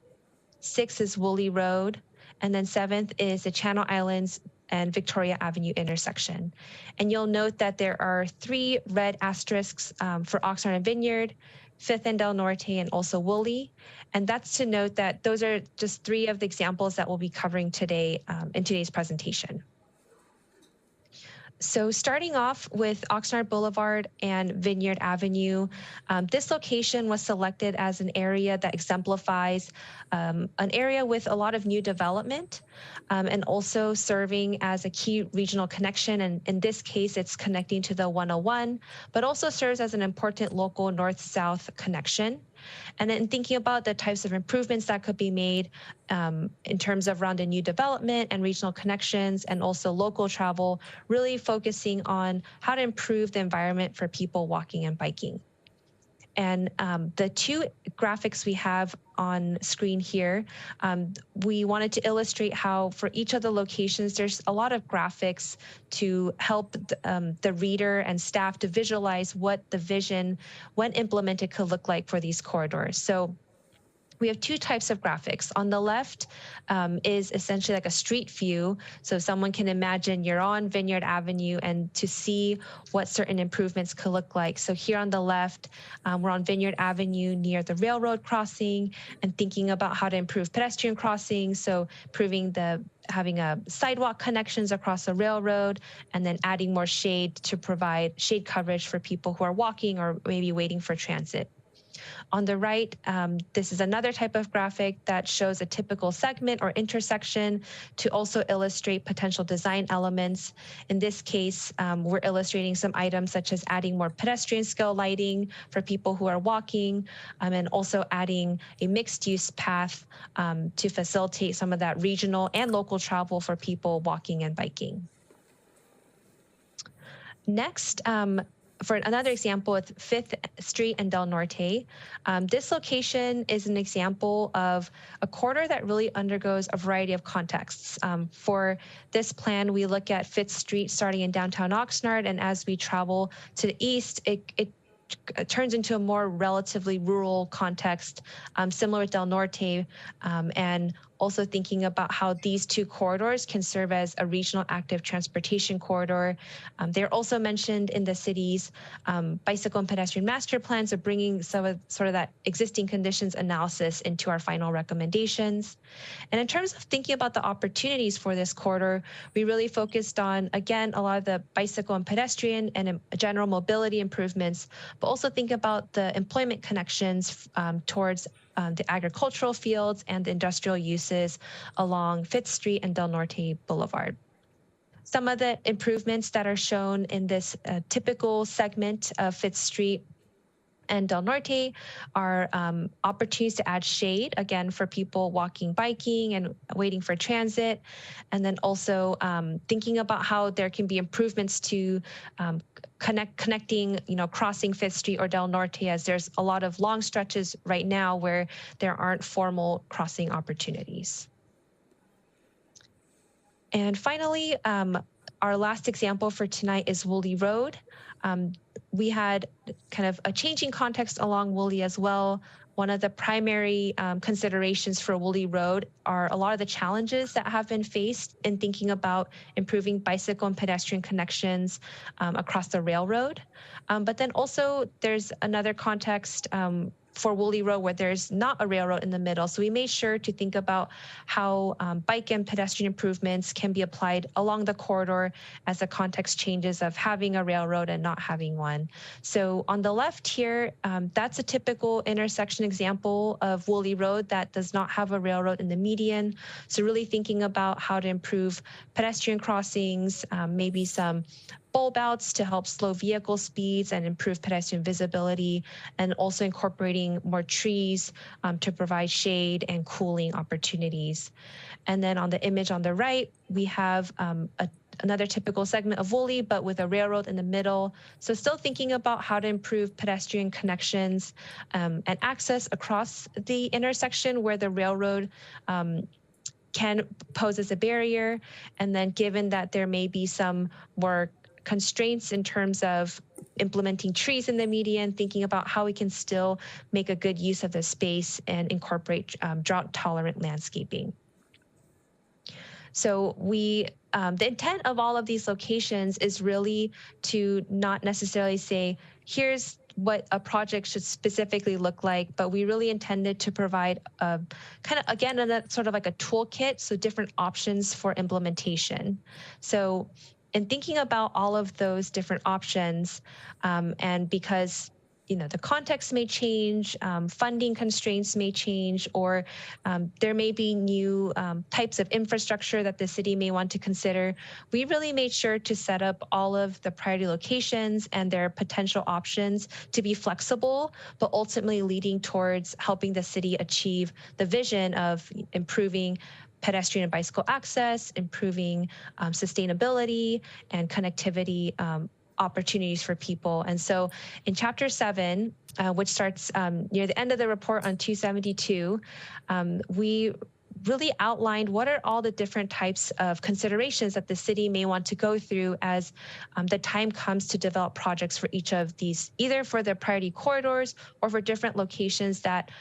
6th is Woolley Road. And then 7th is the Channel Islands and Victoria Avenue intersection. And you'll note that there are 3 red asterisks for Oxnard and Vineyard, 5th and Del Norte, and also Woolley. And that's to note that those are just 3 of the examples that we'll be covering today in today's presentation. So starting off with Oxnard Boulevard and Vineyard Avenue, this location was selected as an area that exemplifies an area with a lot of new development and also serving as a key regional connection. And in this case, it's connecting to the 101, but also serves as an important local north-south connection. And then thinking about the types of improvements that could be made in terms of around the new development and regional connections and also local travel, really focusing on how to improve the environment for people walking and biking. And the two graphics we have on screen here, we wanted to illustrate how for each of the locations, there's a lot of graphics to help the reader and staff to visualize what the vision, when implemented, could look like for these corridors. So we have two types of graphics. On the left is essentially like a street view. So someone can imagine you're on Vineyard Avenue and to see what certain improvements could look like. So here on the left, we're on Vineyard Avenue near the railroad crossing and thinking about how to improve pedestrian crossings. So having a sidewalk connections across the railroad and then adding more shade to provide shade coverage for people who are walking or maybe waiting for transit. On the right, this is another type of graphic that shows a typical segment or intersection to also illustrate potential design elements. In this case, we're illustrating some items such as adding more pedestrian scale lighting for people who are walking, and also adding a mixed-use path to facilitate some of that regional and local travel for people walking and biking. Next, for another example, with 5th Street and Del Norte, this location is an example of a corridor that really undergoes a variety of contexts. For this plan, we look at 5th Street starting in downtown Oxnard, and as we travel to the east, it turns into a more relatively rural context, similar with Del Norte, and also thinking about how these two corridors can serve as a regional active transportation corridor. They're also mentioned in the city's bicycle and pedestrian master plans of bringing some of sort of that existing conditions analysis into our final recommendations. And in terms of thinking about the opportunities for this corridor, we really focused on, again, a lot of the bicycle and pedestrian and general mobility improvements, but also think about the employment connections towards the agricultural fields and the industrial uses along 5th Street and Del Norte Boulevard. Some of the improvements that are shown in this typical segment of 5th Street and Del Norte are opportunities to add shade, again, for people walking, biking, and waiting for transit. And then also thinking about how there can be improvements to connecting, crossing 5th Street or Del Norte, as there's a lot of long stretches right now where there aren't formal crossing opportunities. And finally, our last example for tonight is Woolly Road. We had kind of a changing context along Woolly as well. One of the primary considerations for Woolly Road are a lot of the challenges that have been faced in thinking about improving bicycle and pedestrian connections across the railroad. But then also there's another context for Woolly Road where there's not a railroad in the middle. So we made sure to think about how bike and pedestrian improvements can be applied along the corridor as the context changes of having a railroad and not having one. So on the left here, that's a typical intersection example of Woolly Road that does not have a railroad in the median. So really thinking about how to improve pedestrian crossings, maybe some bulb outs to help slow vehicle speeds and improve pedestrian visibility, and also incorporating more trees to provide shade and cooling opportunities. And then on the image on the right, we have another typical segment of Woolly, but with a railroad in the middle. So still thinking about how to improve pedestrian connections and access across the intersection where the railroad can pose as a barrier. And then given that there may be some more constraints in terms of implementing trees in the median, thinking about how we can still make a good use of the space and incorporate drought-tolerant landscaping. So the intent of all of these locations is really to not necessarily say, here's what a project should specifically look like, but we really intended to provide a kind of, again, sort of like a toolkit, so different options for implementation. So in thinking about all of those different options, and because the context may change, funding constraints may change, or there may be new types of infrastructure that the city may want to consider, we really made sure to set up all of the priority locations and their potential options to be flexible, but ultimately leading towards helping the city achieve the vision of improving pedestrian and bicycle access, improving sustainability and connectivity opportunities for people. And so in Chapter 7, which starts near the end of the report on 272, we really outlined what are all the different types of considerations that the city may want to go through as the time comes to develop projects for each of these, either for the priority corridors or for different locations that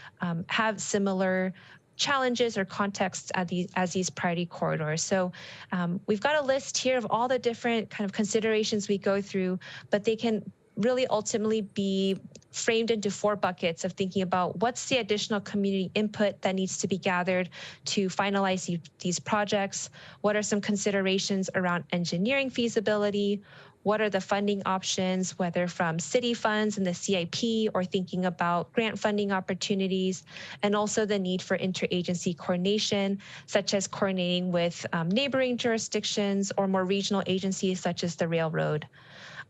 have similar challenges or contexts as these priority corridors. So we've got a list here of all the different kind of considerations we go through, but they can really ultimately be framed into 4 buckets of thinking about what's the additional community input that needs to be gathered to finalize these projects, what are some considerations around engineering feasibility, what are the funding options, whether from city funds and the CIP or thinking about grant funding opportunities, and also the need for interagency coordination, such as coordinating with neighboring jurisdictions or more regional agencies such as the railroad.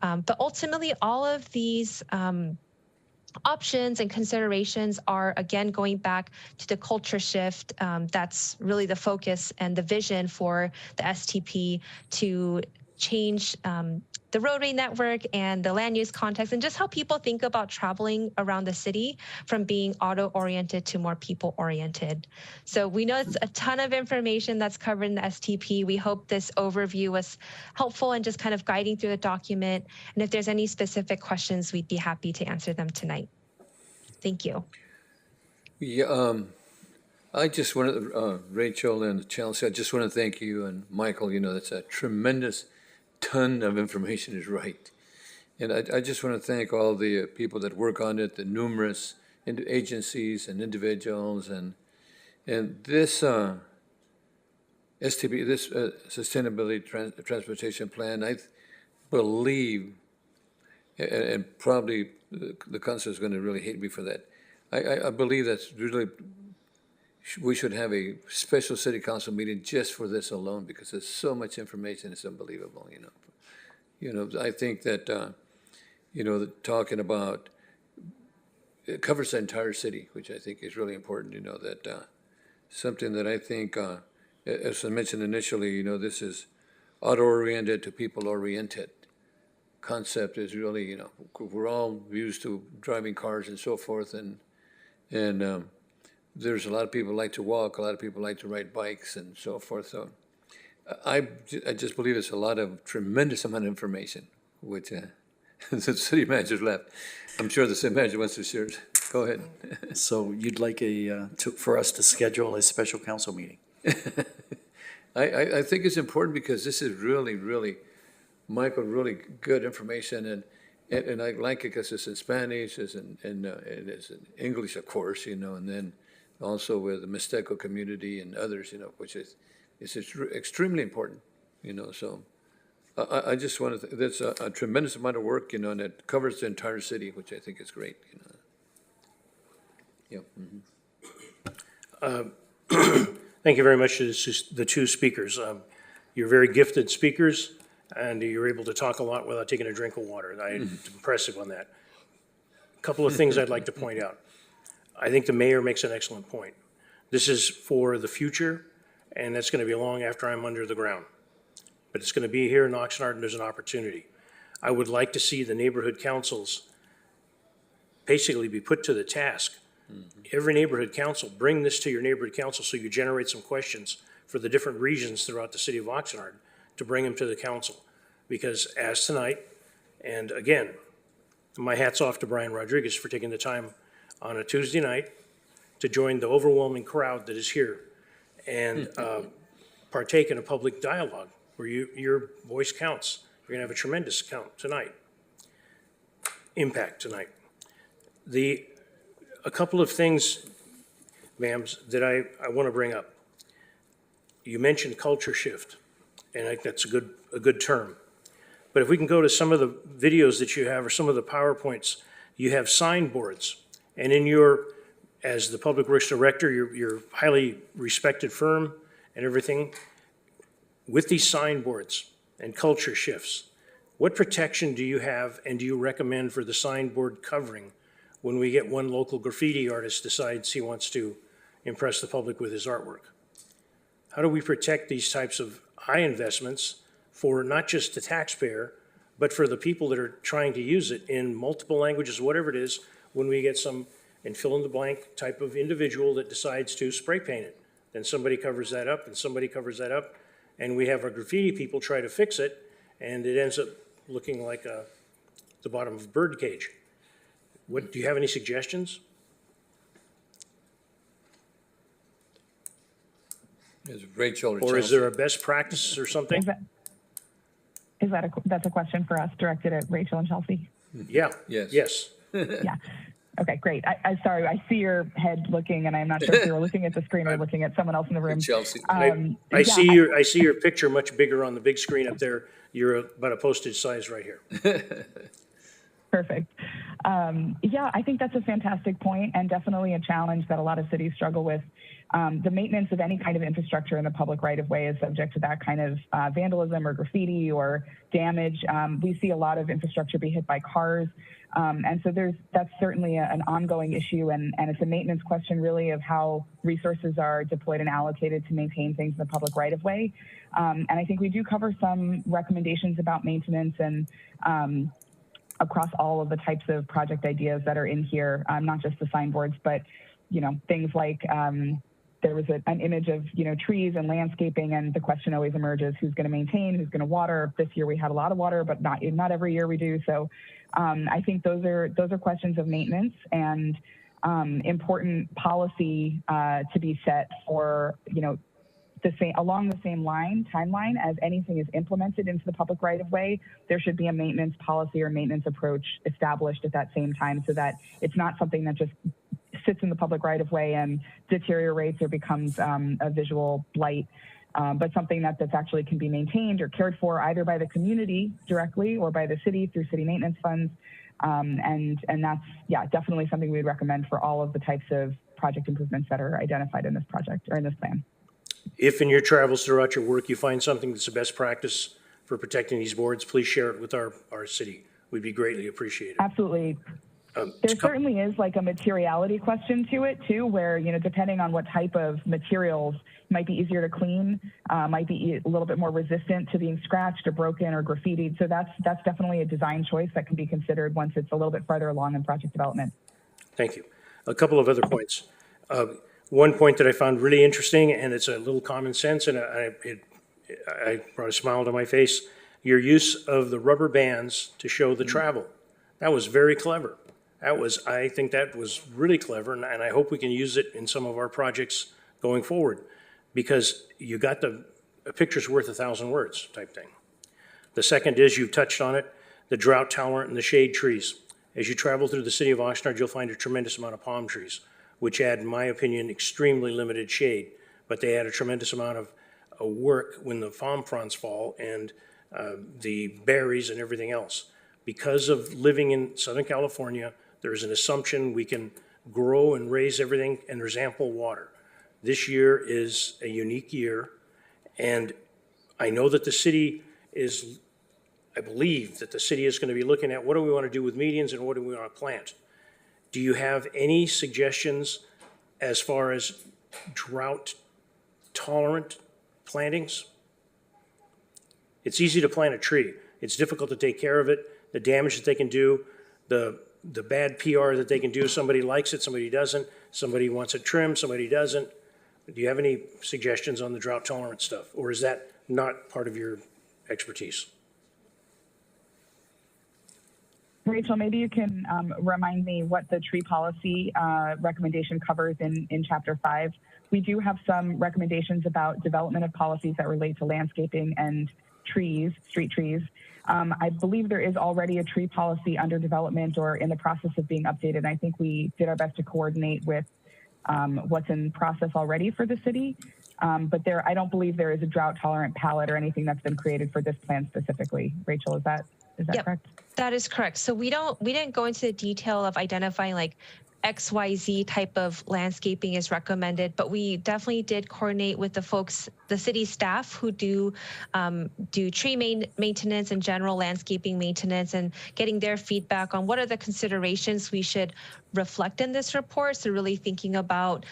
But ultimately, all of these options and considerations are, again, going back to the culture shift. That's really the focus and the vision for the STP to change the roadway network and the land use context and just how people think about traveling around the city from being auto-oriented to more people-oriented. So we know it's a ton of information that's covered in the STP. We hope this overview was helpful and just kind of guiding through the document. And if there's any specific questions, we'd be happy to answer them tonight. Thank you. Yeah, I just want to, Rachel and Chelsea, I just want to thank you, and Michael, that's a tremendous ton of information is right. And I just want to thank all the people that work on it, the numerous agencies and individuals, and this STP, this Sustainability Transportation Plan, I believe, and probably the council is going to really hate me for that, I believe that's really, we should have a special city council meeting just for this alone, because there's so much information, it's unbelievable, I think that, talking about, it covers the entire city, which I think is really important, that something that I think, as I mentioned initially, this is auto-oriented to people-oriented concept is really, we're all used to driving cars and so forth, and there's a lot of people like to walk, a lot of people like to ride bikes and so forth. So I just believe it's a lot of tremendous amount of information, which the city manager's left. I'm sure the city manager wants to share. Go ahead. So you'd like for us to schedule a special council meeting? I think it's important because this is really, really, Michael, really good information, and I like it because it's in Spanish, it's and it's in English, of course, and then also with the Mixteco community and others, which is extremely important, so I just want to, that's a tremendous amount of work, and it covers the entire city, which I think is great, Yeah. Mm-hmm. Thank you very much to the 2 speakers. You're very gifted speakers, and you're able to talk a lot without taking a drink of water. I'm impressive on that. A couple of things I'd like to point out. I think the mayor makes an excellent point. This is for the future, and that's going to be long after I'm under the ground. But it's going to be here in Oxnard, and there's an opportunity. I would like to see the neighborhood councils basically be put to the task. Every neighborhood council, bring this to your neighborhood council so you generate some questions for the different regions throughout the city of Oxnard to bring them to the council. Because as tonight, and again, my hat's off to Brian Rodriguez for taking the time on a Tuesday night to join the overwhelming crowd that is here and partake in a public dialogue where your voice counts. You're gonna have a tremendous impact tonight. A couple of things, ma'ams, that I want to bring up. You mentioned culture shift, and I think that's a good term. But if we can go to some of the videos that you have or some of the PowerPoints, you have signboards. And as the Public Works Director, your highly respected firm and everything, with these signboards and culture shifts, what protection do you have and do you recommend for the signboard covering when we get one local graffiti artist decides he wants to impress the public with his artwork? How do we protect these types of high investments for not just the taxpayer, but for the people that are trying to use it in multiple languages, whatever it is, when we get some, and fill in the blank type of individual that decides to spray paint it, then somebody covers that up and somebody covers that up, and we have our graffiti people try to fix it, and it ends up looking like the bottom of a bird cage. What, do you have any suggestions? Is Rachel Or is there a best practice or something? That's a question for us directed at Rachel and Chelsea? Yeah. Yes. Yes. Yeah. Okay, great. I'm sorry, I see your head looking, and I'm not sure if you're looking at the screen or looking at someone else in the room. Chelsea. I see your picture much bigger on the big screen up there. You're about a postage size right here. Perfect. Yeah, I think that's a fantastic point and definitely a challenge that a lot of cities struggle with. The maintenance of any kind of infrastructure in the public right-of-way is subject to that kind of vandalism or graffiti or damage. We see a lot of infrastructure be hit by cars. And so that's certainly an ongoing issue, and it's a maintenance question really of how resources are deployed and allocated to maintain things in the public right-of-way. And I think we do cover some recommendations about maintenance and across all of the types of project ideas that are in here, not just the signboards, but things like there was an image of trees and landscaping, and the question always emerges: who's going to maintain, who's going to water? This year we had a lot of water, but not every year we do. So I think those are questions of maintenance and important policy to be set for along the same timeline as anything is implemented into the public right of way. There should be a maintenance policy or maintenance approach established at that same time, so that it's not something that just sits in the public right of way and deteriorates or becomes a visual blight, but something that's actually can be maintained or cared for either by the community directly or by the city through city maintenance funds. And that's, definitely something we'd recommend for all of the types of project improvements that are identified in this project or in this plan. If in your travels throughout your work you find something that's the best practice for protecting these boards, please share it with our city. We'd be greatly appreciated. Absolutely. There certainly is like a materiality question to it too, where, depending on what type of materials might be easier to clean, might be a little bit more resistant to being scratched or broken or graffitied. So that's definitely a design choice that can be considered once it's a little bit farther along in project development. Thank you. A couple of other points. One point that I found really interesting, and it's a little common sense, and I brought a smile to my face, your use of the rubber bands to show the travel. That was very clever. I think that was really clever, and I hope we can use it in some of our projects going forward, because you got a picture's worth 1,000 words type thing. The second is, you've touched on it, the drought tolerant and the shade trees. As you travel through the city of Oxnard, you'll find a tremendous amount of palm trees, which add, in my opinion, extremely limited shade, but they add a tremendous amount of work when the palm fronds fall and the berries and everything else. Because of living in Southern California, there's an assumption we can grow and raise everything, and there's ample water. This year is a unique year, and I know that the city is, I believe that the city is going to be looking at what do we want to do with medians and what do we want to plant. Do you have any suggestions as far as drought-tolerant plantings? It's easy to plant a tree. It's difficult to take care of it, the damage that they can do, the bad PR that they can do. Somebody likes it, somebody doesn't. Somebody wants it trimmed, somebody doesn't. Do you have any suggestions on the drought-tolerant stuff, or is that not part of your expertise? Rachel, maybe you can remind me what the tree policy recommendation covers in Chapter 5. We do have some recommendations about development of policies that relate to landscaping and trees, street trees. I believe there is already a tree policy under development or in the process of being updated. I think we did our best to coordinate with what's in process already for the city. But I don't believe there is a drought-tolerant palette or anything that's been created for this plan specifically. Rachel, is that correct? That is correct. So we didn't go into the detail of identifying like XYZ type of landscaping is recommended, but we definitely did coordinate with the city staff who do tree maintenance and general landscaping maintenance, and getting their feedback on what are the considerations we should reflect in this report. So really thinking about,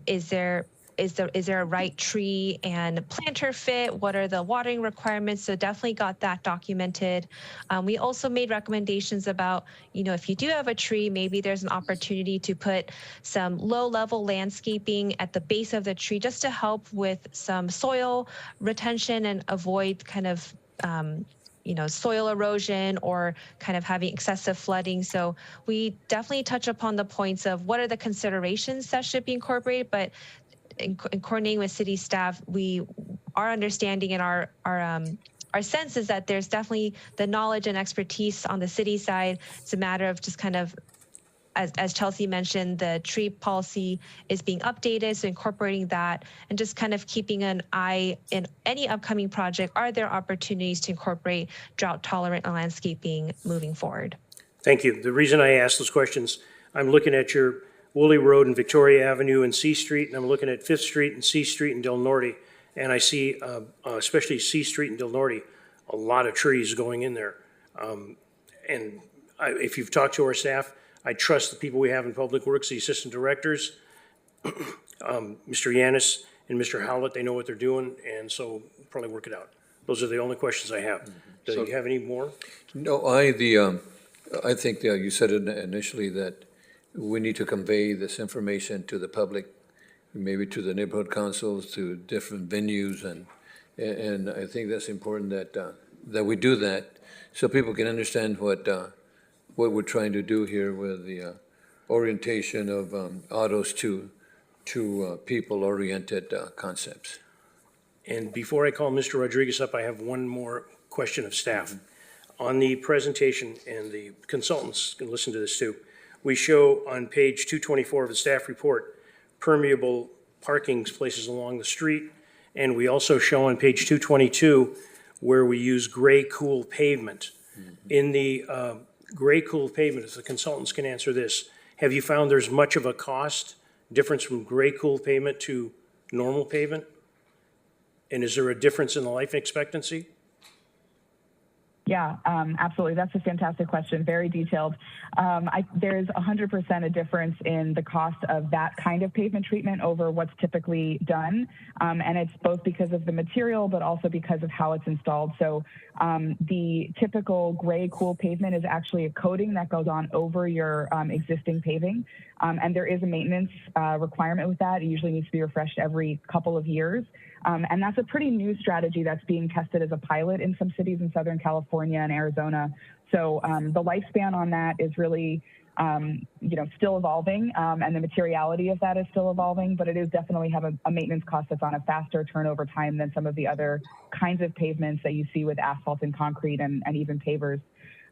is there is there a right tree and planter fit? What are the watering requirements? So definitely got that documented. We also made recommendations about, if you do have a tree, maybe there's an opportunity to put some low-level landscaping at the base of the tree just to help with some soil retention and avoid kind of soil erosion or kind of having excessive flooding. So we definitely touch upon the points of what are the considerations that should be incorporated, but in coordinating with city staff, our understanding and our sense is that there's definitely the knowledge and expertise on the city side. It's a matter of just kind of, as Chelsea mentioned, the tree policy is being updated, so incorporating that and just kind of keeping an eye in any upcoming project. Are there opportunities to incorporate drought-tolerant landscaping moving forward? Thank you. The reason I ask those questions, I'm looking at your Woolley Road and Victoria Avenue and C Street, and I'm looking at Fifth Street and C Street and Del Norte, and I see, especially C Street and Del Norte, a lot of trees going in there. If you've talked to our staff, I trust the people we have in Public Works, the assistant directors, Mr. Yanis and Mr. Howlett, they know what they're doing, and so we'll probably work it out. Those are the only questions I have. Do you have any more? No, I think you said initially that we need to convey this information to the public, maybe to the neighborhood councils, to different venues, and I think that's important that we do that so people can understand what we're trying to do here with the orientation of autos to people-oriented concepts. And before I call Mr. Rodriguez up, I have one more question of staff. On the presentation, and the consultants can listen to this too, we show on page 224 of the staff report, permeable parking places along the street, and we also show on page 222 where we use gray cool pavement. In the gray cool pavement, if the consultants can answer this, have you found there's much of a cost difference from gray cool pavement to normal pavement? And is there a difference in the life expectancy? Yeah, absolutely. That's a fantastic question. Very detailed. There's 100% a difference in the cost of that kind of pavement treatment over what's typically done. And it's both because of the material, but also because of how it's installed. So the typical gray cool pavement is actually a coating that goes on over your existing paving. And there is a maintenance requirement with that. It usually needs to be refreshed every couple of years. And that's a pretty new strategy that's being tested as a pilot in some cities in Southern California and Arizona. So the lifespan on that is really, still evolving, and the materiality of that is still evolving, but it is definitely have a maintenance cost that's on a faster turnover time than some of the other kinds of pavements that you see with asphalt and concrete and even pavers.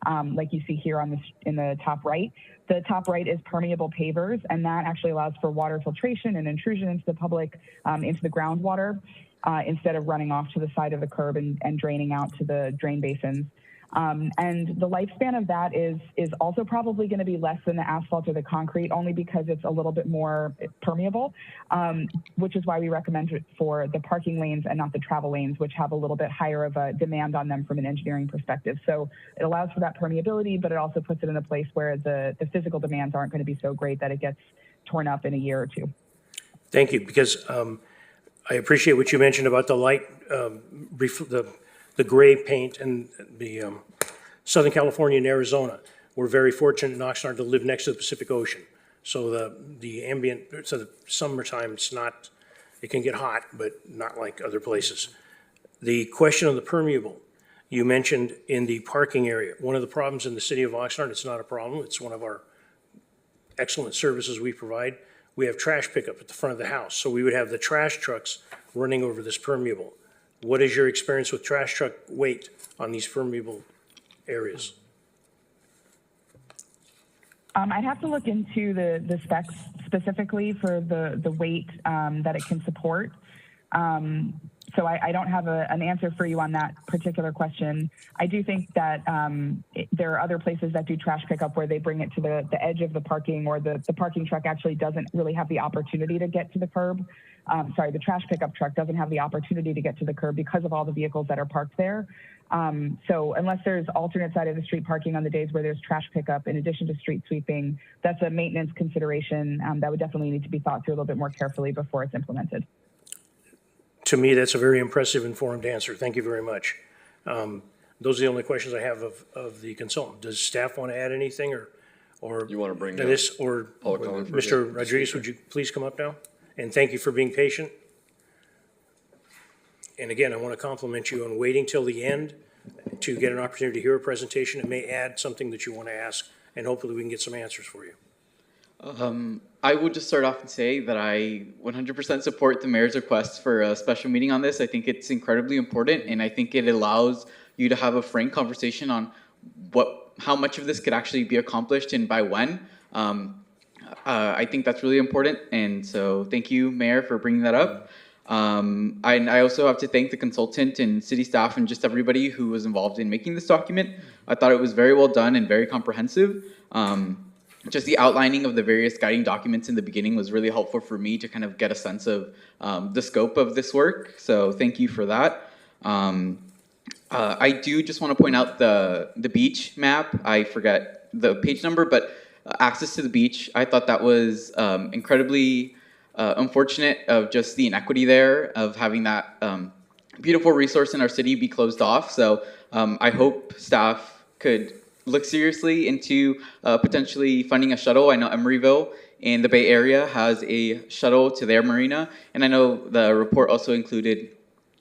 Like you see here in the top right. The top right is permeable pavers, and that actually allows for water filtration and intrusion into the public, into the groundwater, instead of running off to the side of the curb and draining out to the drain basins. And the lifespan of that is also probably going to be less than the asphalt or the concrete, only because it's a little bit more permeable, which is why we recommend it for the parking lanes and not the travel lanes, which have a little bit higher of a demand on them from an engineering perspective. So it allows for that permeability, but it also puts it in a place where the physical demands aren't going to be so great that it gets torn up in a year or two. Thank you, because I appreciate what you mentioned about the light, the gray paint and the Southern California and Arizona. We're very fortunate in Oxnard to live next to the Pacific Ocean. So the ambient, so the summertime, it can get hot, but not like other places. The question of the permeable, you mentioned in the parking area. One of the problems in the city of Oxnard, it's not a problem, it's one of our excellent services we provide. We have trash pickup at the front of the house. So we would have the trash trucks running over this permeable. What is your experience with trash truck weight on these permeable areas? I'd have to look into the specs specifically for the weight that it can support. So I don't have an answer for you on that particular question. I do think that there are other places that do trash pickup where they bring it to the edge of the parking, or the parking truck actually doesn't really have the opportunity to get to the curb. The trash pickup truck doesn't have the opportunity to get to the curb because of all the vehicles that are parked there. So unless there's alternate side of the street parking on the days where there's trash pickup in addition to street sweeping, that's a maintenance consideration that would definitely need to be thought through a little bit more carefully before it's implemented. To me, that's a very impressive, informed answer. Thank you very much. Those are the only questions I have of the consultant. Does staff want to add anything, or You want to bring this, or public comment for Mr. the Rodriguez, would you please come up now? And thank you for being patient. And again, I want to compliment you on waiting till the end to get an opportunity to hear a presentation. It may add something that you want to ask, and hopefully we can get some answers for you. I would just start off and say that I 100% support the mayor's request for a special meeting on this. I think it's incredibly important, and I think it allows you to have a frank conversation on how much of this could actually be accomplished and by when. I think that's really important, and so thank you, Mayor, for bringing that up. I also have to thank the consultant and city staff and just everybody who was involved in making this document. I thought it was very well done and very comprehensive. Just the outlining of the various guiding documents in the beginning was really helpful for me to kind of get a sense of the scope of this work. So thank you for that. I do just want to point out the beach map. I forget the page number, but access to the beach, I thought that was incredibly unfortunate of just the inequity there of having that beautiful resource in our city be closed off. So I hope staff could look seriously into potentially funding a shuttle. I know Emeryville in the Bay Area has a shuttle to their marina, and I know the report also included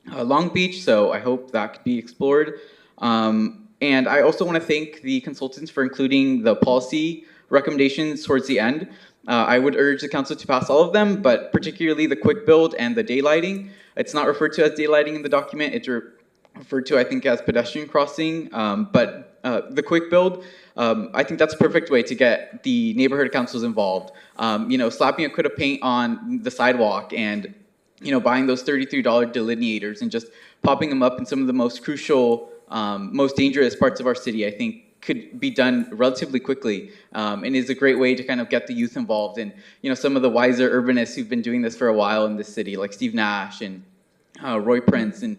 Long Beach, so I hope that could be explored. And I also want to thank the consultants for including the policy recommendations towards the end. I would urge the council to pass all of them, but particularly the quick build and the daylighting. It's not referred to as daylighting in the document. It's referred to, I think, as pedestrian crossing, but the quick build, I think that's a perfect way to get the neighborhood councils involved. Slapping a coat of paint on the sidewalk and, buying those $33 delineators and just popping them up in some of the most crucial, most dangerous parts of our city, I think could be done relatively quickly, and is a great way to kind of get the youth involved. And, some of the wiser urbanists who've been doing this for a while in this city, like Steve Nash and Roy Prince, and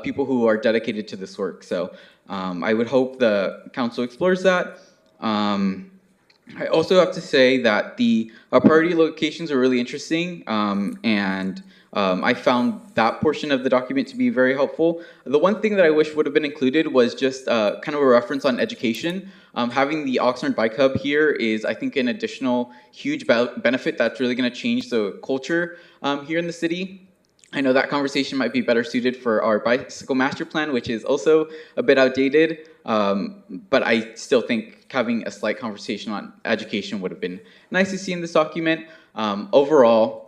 people who are dedicated to this work. So I would hope the council explores that. I also have to say that the priority locations are really interesting, and I found that portion of the document to be very helpful. The one thing that I wish would have been included was just kind of a reference on education. Having the Oxnard Bike Hub here is, I think, an additional huge benefit that's really going to change the culture here in the city. I know that conversation might be better suited for our bicycle master plan, which is also a bit outdated, but I still think having a slight conversation on education would have been nice to see in this document. Overall,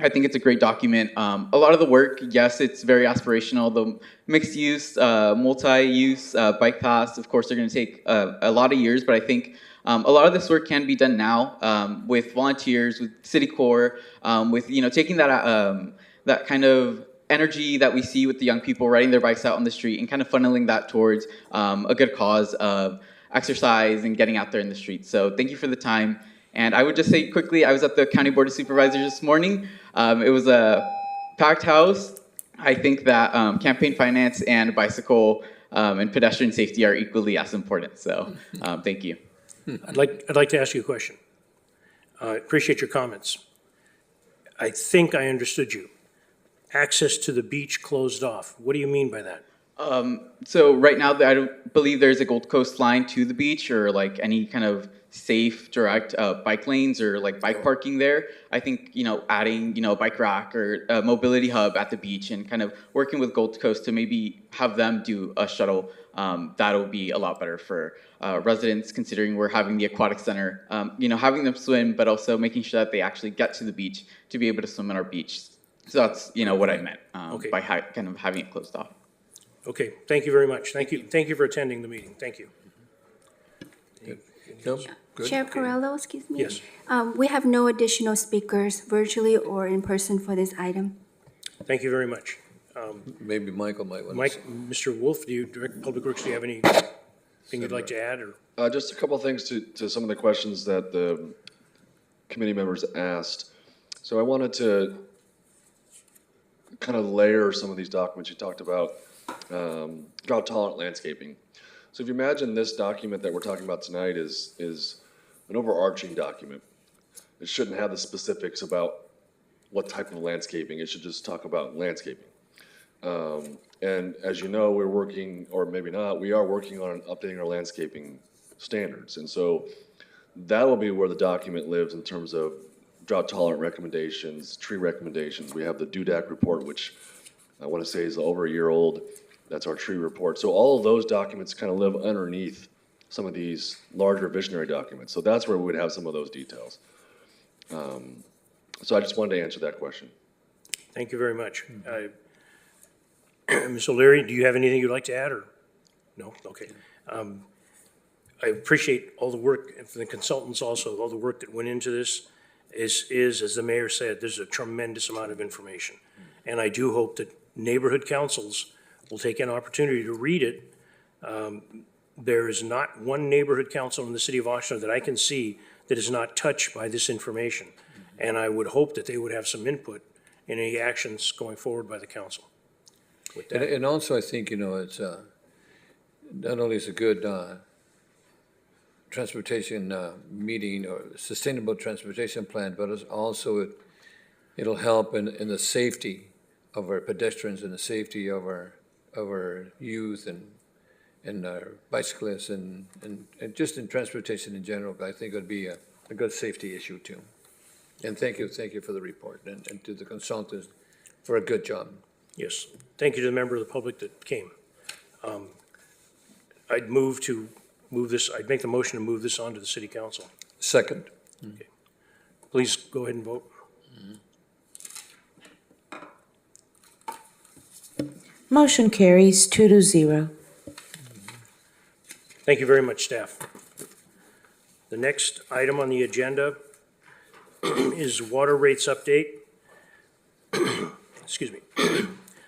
I think it's a great document. A lot of the work, yes, it's very aspirational. The mixed use, multi-use bike paths, of course, are going to take a lot of years, but I think a lot of this work can be done now with volunteers, with City Corps, with taking that kind of energy that we see with the young people riding their bikes out on the street and kind of funneling that towards a good cause of exercise and getting out there in the streets. So thank you for the time. And I would just say quickly, I was at the County Board of Supervisors this morning. It was a packed house. I think that campaign finance and bicycle and pedestrian safety are equally as important. So thank you. I'd like to ask you a question. I appreciate your comments. I think I understood you. Access to the beach closed off. What do you mean by that? So right now, I don't believe there's a Gold Coast line to the beach or like any kind of safe, direct bike lanes or like bike parking there. I think, adding, a bike rack or a mobility hub at the beach and kind of working with Gold Coast to maybe have them do a shuttle, that'll be a lot better for residents, considering we're having the aquatic center, having them swim, but also making sure that they actually get to the beach to be able to swim on our beach. So that's, what I meant by kind of having it closed off. Okay, thank you very much. Thank you for attending the meeting. Thank you. Good. Chair Perello, excuse me. Yes. We have no additional speakers virtually or in person for this item. Thank you very much. Maybe Michael might want to. Mike, Mr. Wolf, Director of Public Works, do you have anything you'd like to add, or? Just a couple of things to some of the questions that the committee members asked. So I wanted to kind of layer some of these documents. You talked about drought tolerant landscaping. So if you imagine this document that we're talking about tonight is an overarching document. It shouldn't have the specifics about what type of landscaping. It should just talk about landscaping. And as you know, we're working, or maybe not, we are working on updating our landscaping standards. And so that will be where the document lives in terms of drought tolerant recommendations, tree recommendations. We have the DUDAC report, which I want to say is over a year old. That's our tree report. So all of those documents kind of live underneath some of these larger visionary documents. So that's where we would have some of those details. So I just wanted to answer that question. Thank you very much. Ms. O'Leary, do you have anything you'd like to add, or? No? Okay. I appreciate all the work, and for the consultants also, all the work that went into this. As the mayor said, there's a tremendous amount of information. And I do hope that neighborhood councils will take an opportunity to read it. There is not one neighborhood council in the city of Oxnard that I can see that is not touched by this information. And I would hope that they would have some input in any actions going forward by the council. With that, And also, I think, it's not only is a good transportation meeting or sustainable transportation plan, but it's also it'll help in the safety of our pedestrians and the safety of our youth and our bicyclists and just in transportation in general. I think it would be a good safety issue too. And thank you for the report and to the consultants for a good job. yes. Thank you to the member of the public that came. I'd make the motion to move this on to the city council. Second. Okay. Please go ahead and vote. Motion carries 2-0. Thank you very much, staff. The next item on the agenda is water rates update. Excuse me.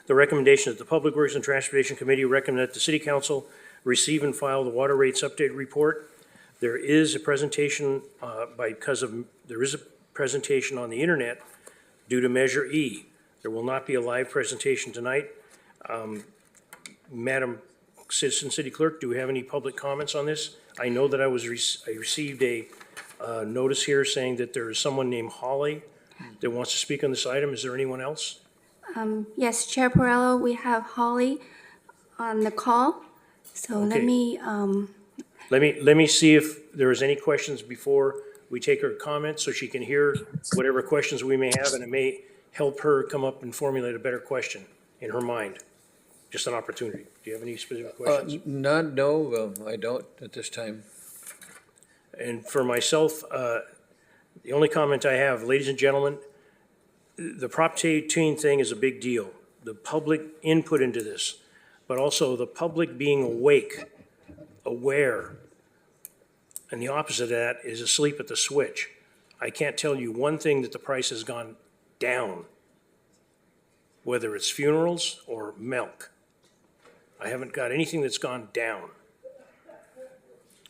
The recommendation that the Public Works and Transportation Committee recommend that the City Council receive and file the water rates update report. There is a presentation there is a presentation on the internet due to Measure E. There will not be a live presentation tonight. Madam Citizen City Clerk, do we have any public comments on this? I know that I received a notice here saying that there is someone named Holly that wants to speak on this item. Is there anyone else? Yes, Chair Perello, we have Holly on the call. So Okay. let me see if there is any questions before we take her comments, so she can hear whatever questions we may have, and it may help her come up and formulate a better question in her mind. Just an opportunity. Do you have any specific questions? No, I don't at this time. And for myself, the only comment I have, ladies and gentlemen, the Prop 18 thing is a big deal. The public input into this, but also the public being awake, aware. And the opposite of that is asleep at the switch. I can't tell you one thing that the price has gone down, whether it's funerals or milk. I haven't got anything that's gone down.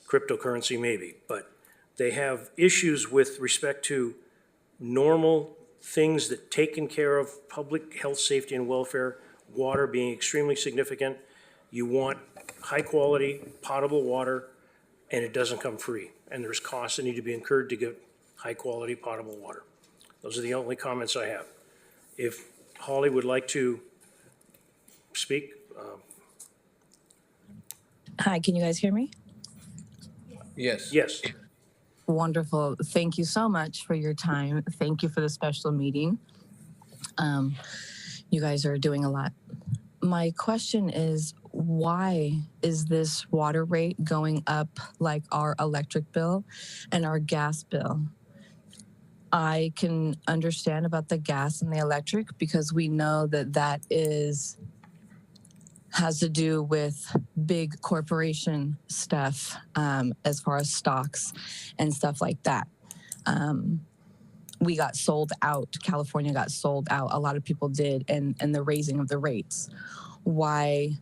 Cryptocurrency maybe, but they have issues with respect to normal things that taken care of, public health, safety, and welfare, water being extremely significant. You want high quality, potable water, and it doesn't come free. And there's costs that need to be incurred to get high quality, potable water. Those are the only comments I have. If Holly would like to speak, Hi, can you guys hear me? Yes. yes. Wonderful. Thank you so much for your time. Thank you for the special meeting. You guys are doing a lot. My question is, why is this water rate going up like our electric bill and our gas bill? I can understand about the gas and the electric because we know that that has to do with big corporation stuff as far as stocks and stuff like that. we got sold out. California got sold out. A lot of people did, and the raising of the rates. Why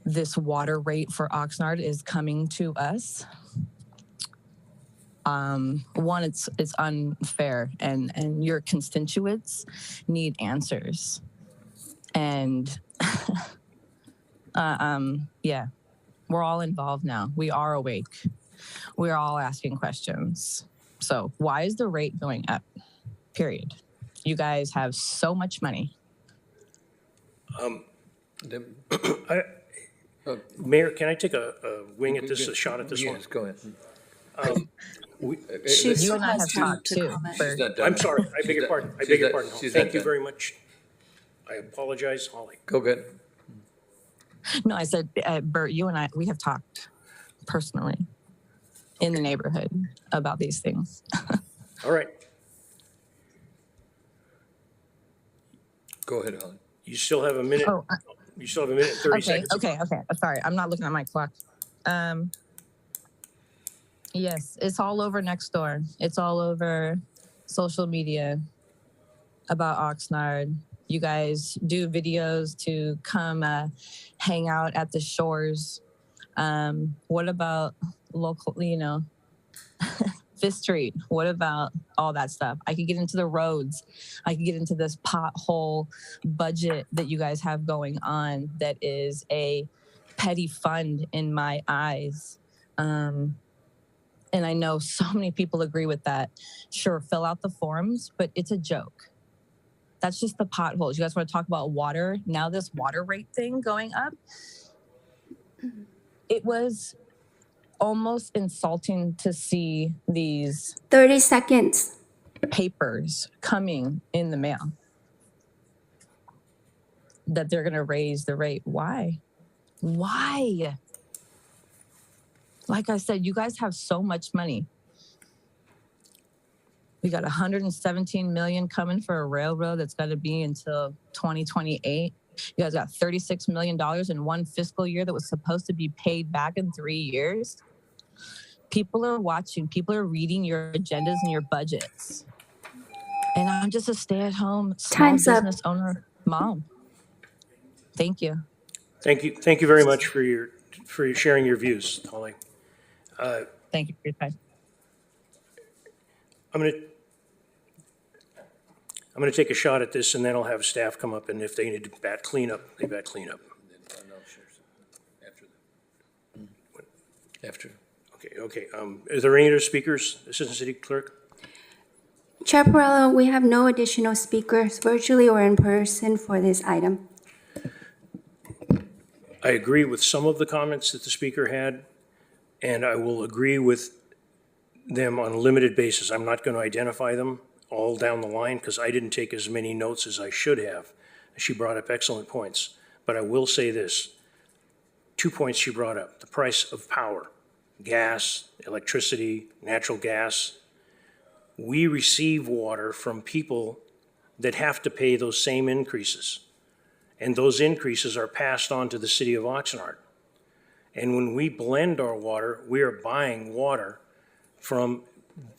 this water rate for Oxnard is coming to us? One, it's unfair, and your constituents need answers. And yeah, we're all involved now. We are awake. We're all asking questions. So why is the rate going up? Period. You guys have so much money. Mayor, can I take a wing at this, a shot at this one? Yes, go ahead. You and I have talked too. I'm sorry, I beg your pardon, I beg your pardon. Thank you very much. I apologize, Holly. Go good. No, I said, Bert, you and I, we have talked personally in the neighborhood about these things. All right. Go ahead, Holly. You still have a minute. Oh, You still have a minute and 30 seconds. Okay. Sorry, I'm not looking at my clock. Yes, it's all over Nextdoor. It's all over social media about Oxnard. You guys do videos to come hang out at the shores. What about local, Fifth Street? What about all that stuff? I could get into the roads. I could get into this pothole budget that you guys have going on that is a petty fund in my eyes. And I know so many people agree with that. Sure, fill out the forms, but it's a joke. That's just the potholes. You guys want to talk about water? Now this water rate thing going up. It was almost insulting to see these 30 seconds papers coming in the mail that they're going to raise the rate. Why? Like I said, you guys have so much money. We got 117 million coming for a railroad that's got to be until 2028. You guys got $36 million in one fiscal year that was supposed to be paid back in 3 years. People are watching. People are reading your agendas and your budgets. And I'm just a stay-at-home small business owner mom. Thank you. Thank you very much for sharing your views, Holly. Thank you for your time. I'm going to take a shot at this, and then I'll have staff come up, and if they need to bat cleanup, they bat cleanup. After. Okay. Are there any other speakers, Assistant City Clerk? Chair Perrello, we have no additional speakers, virtually or in person, for this item. I agree with some of the comments that the speaker had, and I will agree with them on a limited basis. I'm not going to identify them all down the line because I didn't take as many notes as I should have. She brought up excellent points, but I will say this. 2 points she brought up: the price of power, gas, electricity, natural gas. We receive water from people that have to pay those same increases, and those increases are passed on to the city of Oxnard. And when we blend our water, we are buying water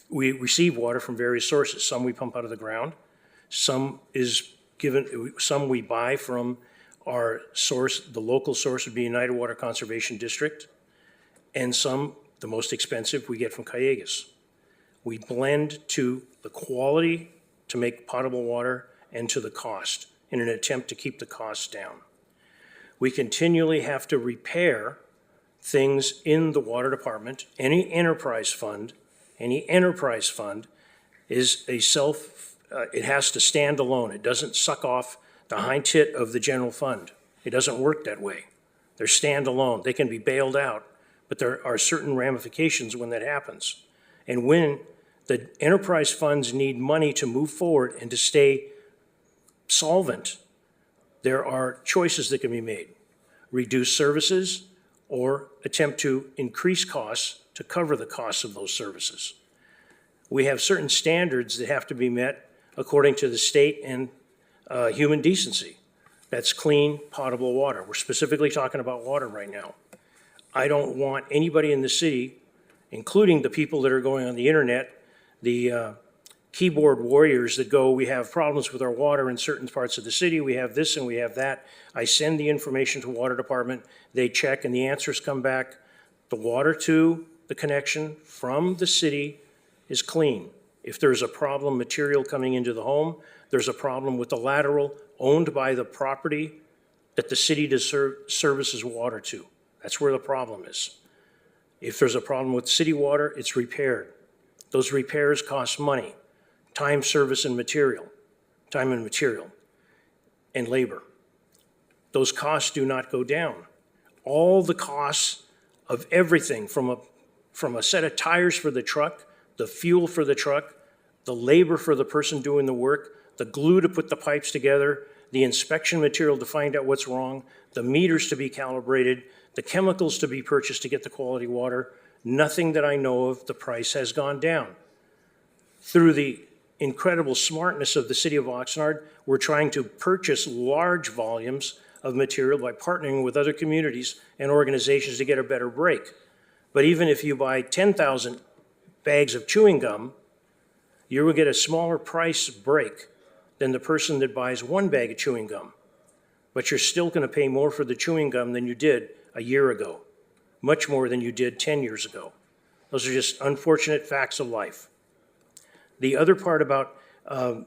we receive water from various sources. Some we pump out of the ground, some we buy from our source. The local source would be United Water Conservation District, and some, the most expensive, we get from Callegas. We blend to the quality to make potable water and to the cost in an attempt to keep the costs down. We continually have to repair things in the water department. Any enterprise fund is it has to stand alone. It doesn't suck off the hind tit of the general fund. It doesn't work that way. They're standalone. They can be bailed out, but there are certain ramifications when that happens. And when the enterprise funds need money to move forward and to stay solvent, there are choices that can be made. Reduce services or attempt to increase costs to cover the costs of those services. We have certain standards that have to be met according to the state and human decency. That's clean, potable water. We're specifically talking about water right now. I don't want anybody in the city, including the people that are going on the internet, the keyboard warriors that go, we have problems with our water in certain parts of the city, we have this and we have that. I send the information to water department, they check, and the answers come back. The water to the connection from the city is clean. If there's a problem, material coming into the home, there's a problem with the lateral owned by the property that the city services water to. That's where the problem is. If there's a problem with city water, it's repaired. Those repairs cost money, time, service, and material, and labor. Those costs do not go down. All the costs of everything from a set of tires for the truck, the fuel for the truck, the labor for the person doing the work, the glue to put the pipes together, the inspection material to find out what's wrong, the meters to be calibrated, the chemicals to be purchased to get the quality water, nothing that I know of, the price has gone down. Through the incredible smartness of the city of Oxnard, we're trying to purchase large volumes of material by partnering with other communities and organizations to get a better break. But even if you buy 10,000 bags of chewing gum, you will get a smaller price break than the person that buys one bag of chewing gum. But you're still going to pay more for the chewing gum than you did a year ago, much more than you did 10 years ago. Those are just unfortunate facts of life. The other part about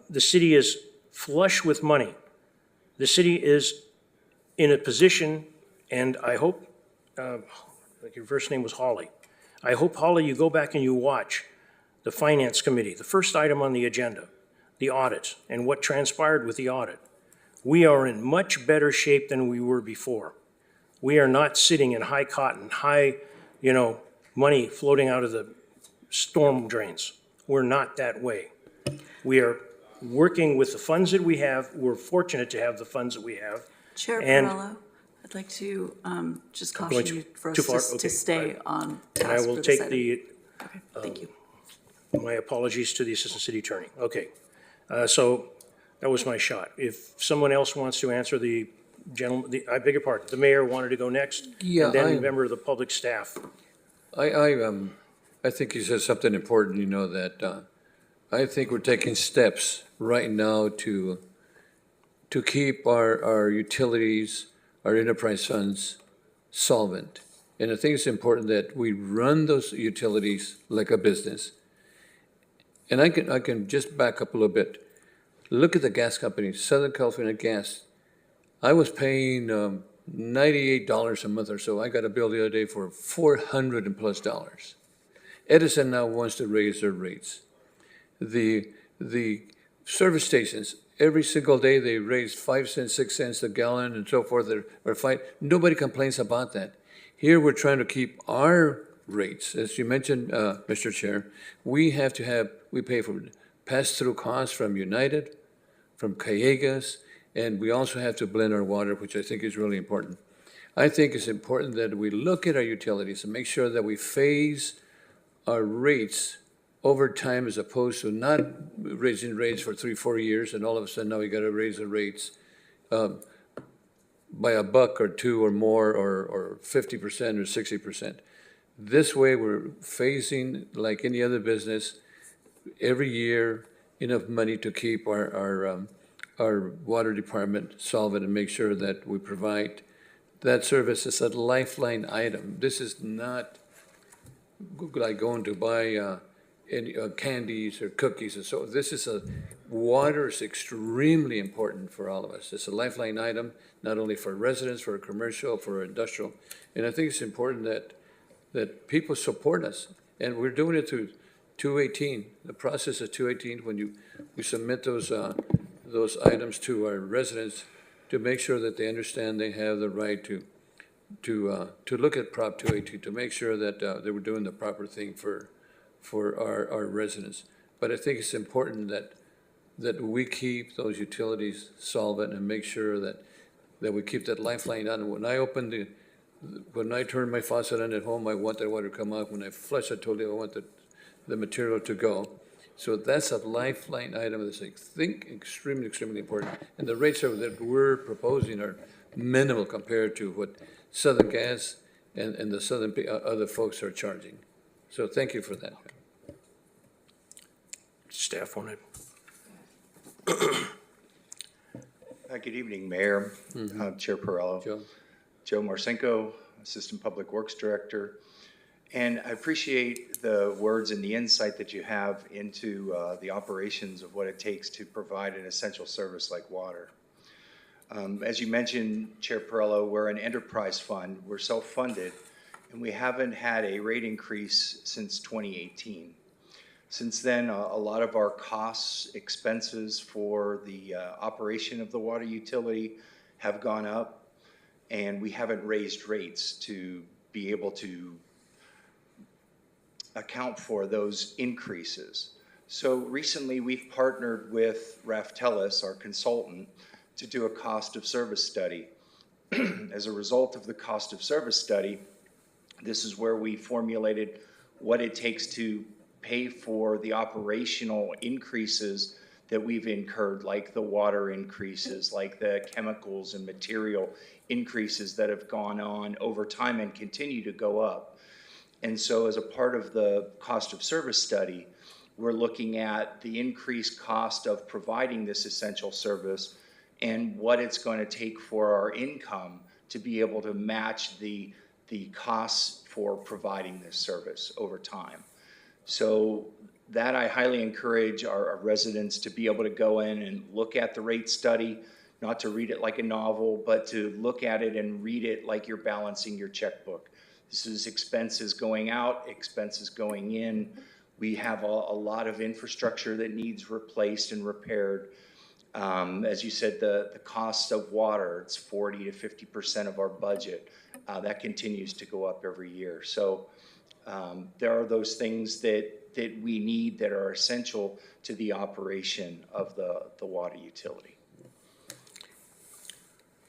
the city is flush with money. The city is in a position, and I hope, like your first name was Holly. I hope, Holly, you go back and you watch the Finance Committee, the first item on the agenda, the audit, and what transpired with the audit. We are in much better shape than we were before. We are not sitting in high cotton, high, money floating out of the storm drains. We're not that way. We are working with the funds that we have. We're fortunate to have the funds that we have. Chair And- Perrello, I'd like to just I'm caution going you for too us far? to Okay. stay on And I task will for this take item. the, Okay, thank you. my apologies to the Assistant City Attorney. Okay, so that was my shot. If someone else wants to answer the gentleman, I beg your pardon, the mayor wanted to go next? Yeah, And then I- a member of the public staff. I think you said something important, that I think we're taking steps right now to keep our utilities, our enterprise funds solvent. And I think it's important that we run those utilities like a business. And I can just back up a little bit. Look at the gas companies, Southern California Gas. I was paying $98 a month or so. I got a bill the other day for $400 and plus dollars. Edison now wants to raise their rates. The service stations, every single day they raise 5 cents, 6 cents a gallon and so forth, or five. Nobody complains about that. Here we're trying to keep our rates, as you mentioned, Mr. Chair. We pay for pass-through costs from United, from Callegas, and we also have to blend our water, which I think is really important. I think it's important that we look at our utilities and make sure that we phase our rates over time as opposed to not raising rates for 3-4 years and all of a sudden now we got to raise the rates by $1 or $2 or more or 50% or 60%. This way we're phasing like any other business every year enough money to keep our water department solvent and make sure that we provide that service as a lifeline item. This is not like going to buy any candies or cookies and so. Water is extremely important for all of us. It's a lifeline item, not only for residents, for commercial, for industrial. And I think it's important that people support us. And we're doing it through 218, the process of 218, when we submit those items to our residents to make sure that they understand they have the right to look at Prop 218, to make sure that they were doing the proper thing for our residents. But I think it's important that we keep those utilities solvent and make sure that we keep that lifeline on. When I turn my faucet on at home, I want that water to come out. When I flush, I told you I want the material to go. So that's a lifeline item that's, I think, extremely, extremely important. And the rates that we're proposing are minimal compared to what Southern Gas and the other folks are charging. So thank you for that. Staff wanted. Good evening, Mayor, Chair Perrello. Joe Marcinko, Assistant Public Works Director. And I appreciate the words and the insight that you have into the operations of what it takes to provide an essential service like water. As you mentioned, Chair Perrello, we're an enterprise fund. We're self-funded, and we haven't had a rate increase since 2018. Since then, a lot of our costs, expenses for the operation of the water utility have gone up, and we haven't raised rates to be able to account for those increases. So recently, we've partnered with Raftellus, our consultant, to do a cost of service study. As a result of the cost of service study, this is where we formulated what it takes to pay for the operational increases that we've incurred, like the water increases, like the chemicals and material increases that have gone on over time and continue to go up. And so as a part of the cost of service study, we're looking at the increased cost of providing this essential service and what it's going to take for our income to be able to match the costs for providing this service over time. So that I highly encourage our residents to be able to go in and look at the rate study, not to read it like a novel, but to look at it and read it like you're balancing your checkbook. This is expenses going out, expenses going in. We have a lot of infrastructure that needs replaced and repaired. As you said, the cost of water, it's 40 to 50% of our budget. That continues to go up every year. So there are those things that we need that are essential to the operation of the water utility.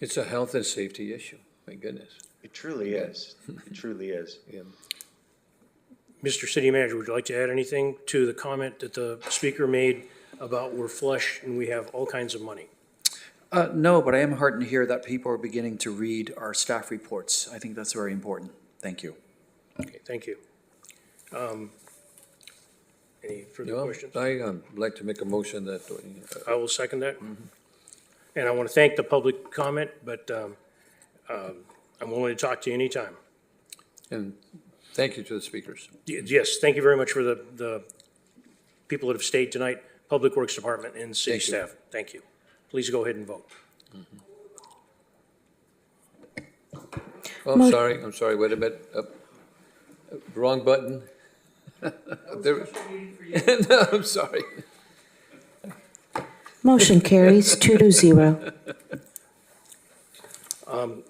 It's a health and safety issue, my goodness. It truly is. It truly is. Yeah. Mr. City Manager, would you like to add anything to the comment that the speaker made about we're flush and we have all kinds of money? No, but I am heartened to hear that people are beginning to read our staff reports. I think that's very important. Thank you. Okay, thank you. Any further questions? I'd like to make a motion that. I will second that. And I want to thank the public comment, but I'm willing to talk to you anytime. And thank you to the speakers. Yes, thank you very much for the people that have stayed tonight, Public Works Department and city staff. Thank you. Please go ahead and vote. Oh, I'm sorry, wait a minute. Wrong button. No, I'm sorry. Motion carries 2-0.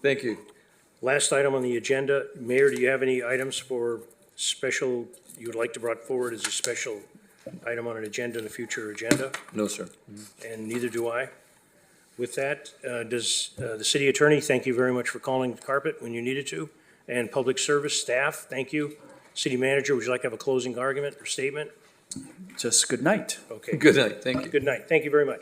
Thank you. Last item on the agenda. Mayor, do you have any items for special, you would like to brought forward as a special item on an agenda in a future agenda? No, sir. And neither do I. With that, does the city attorney, thank you very much for calling the carpet when you needed to. And public service staff, thank you. City manager, would you like to have a closing argument or statement? Just good night. Okay. Good night. Thank you. Good night. Thank you very much.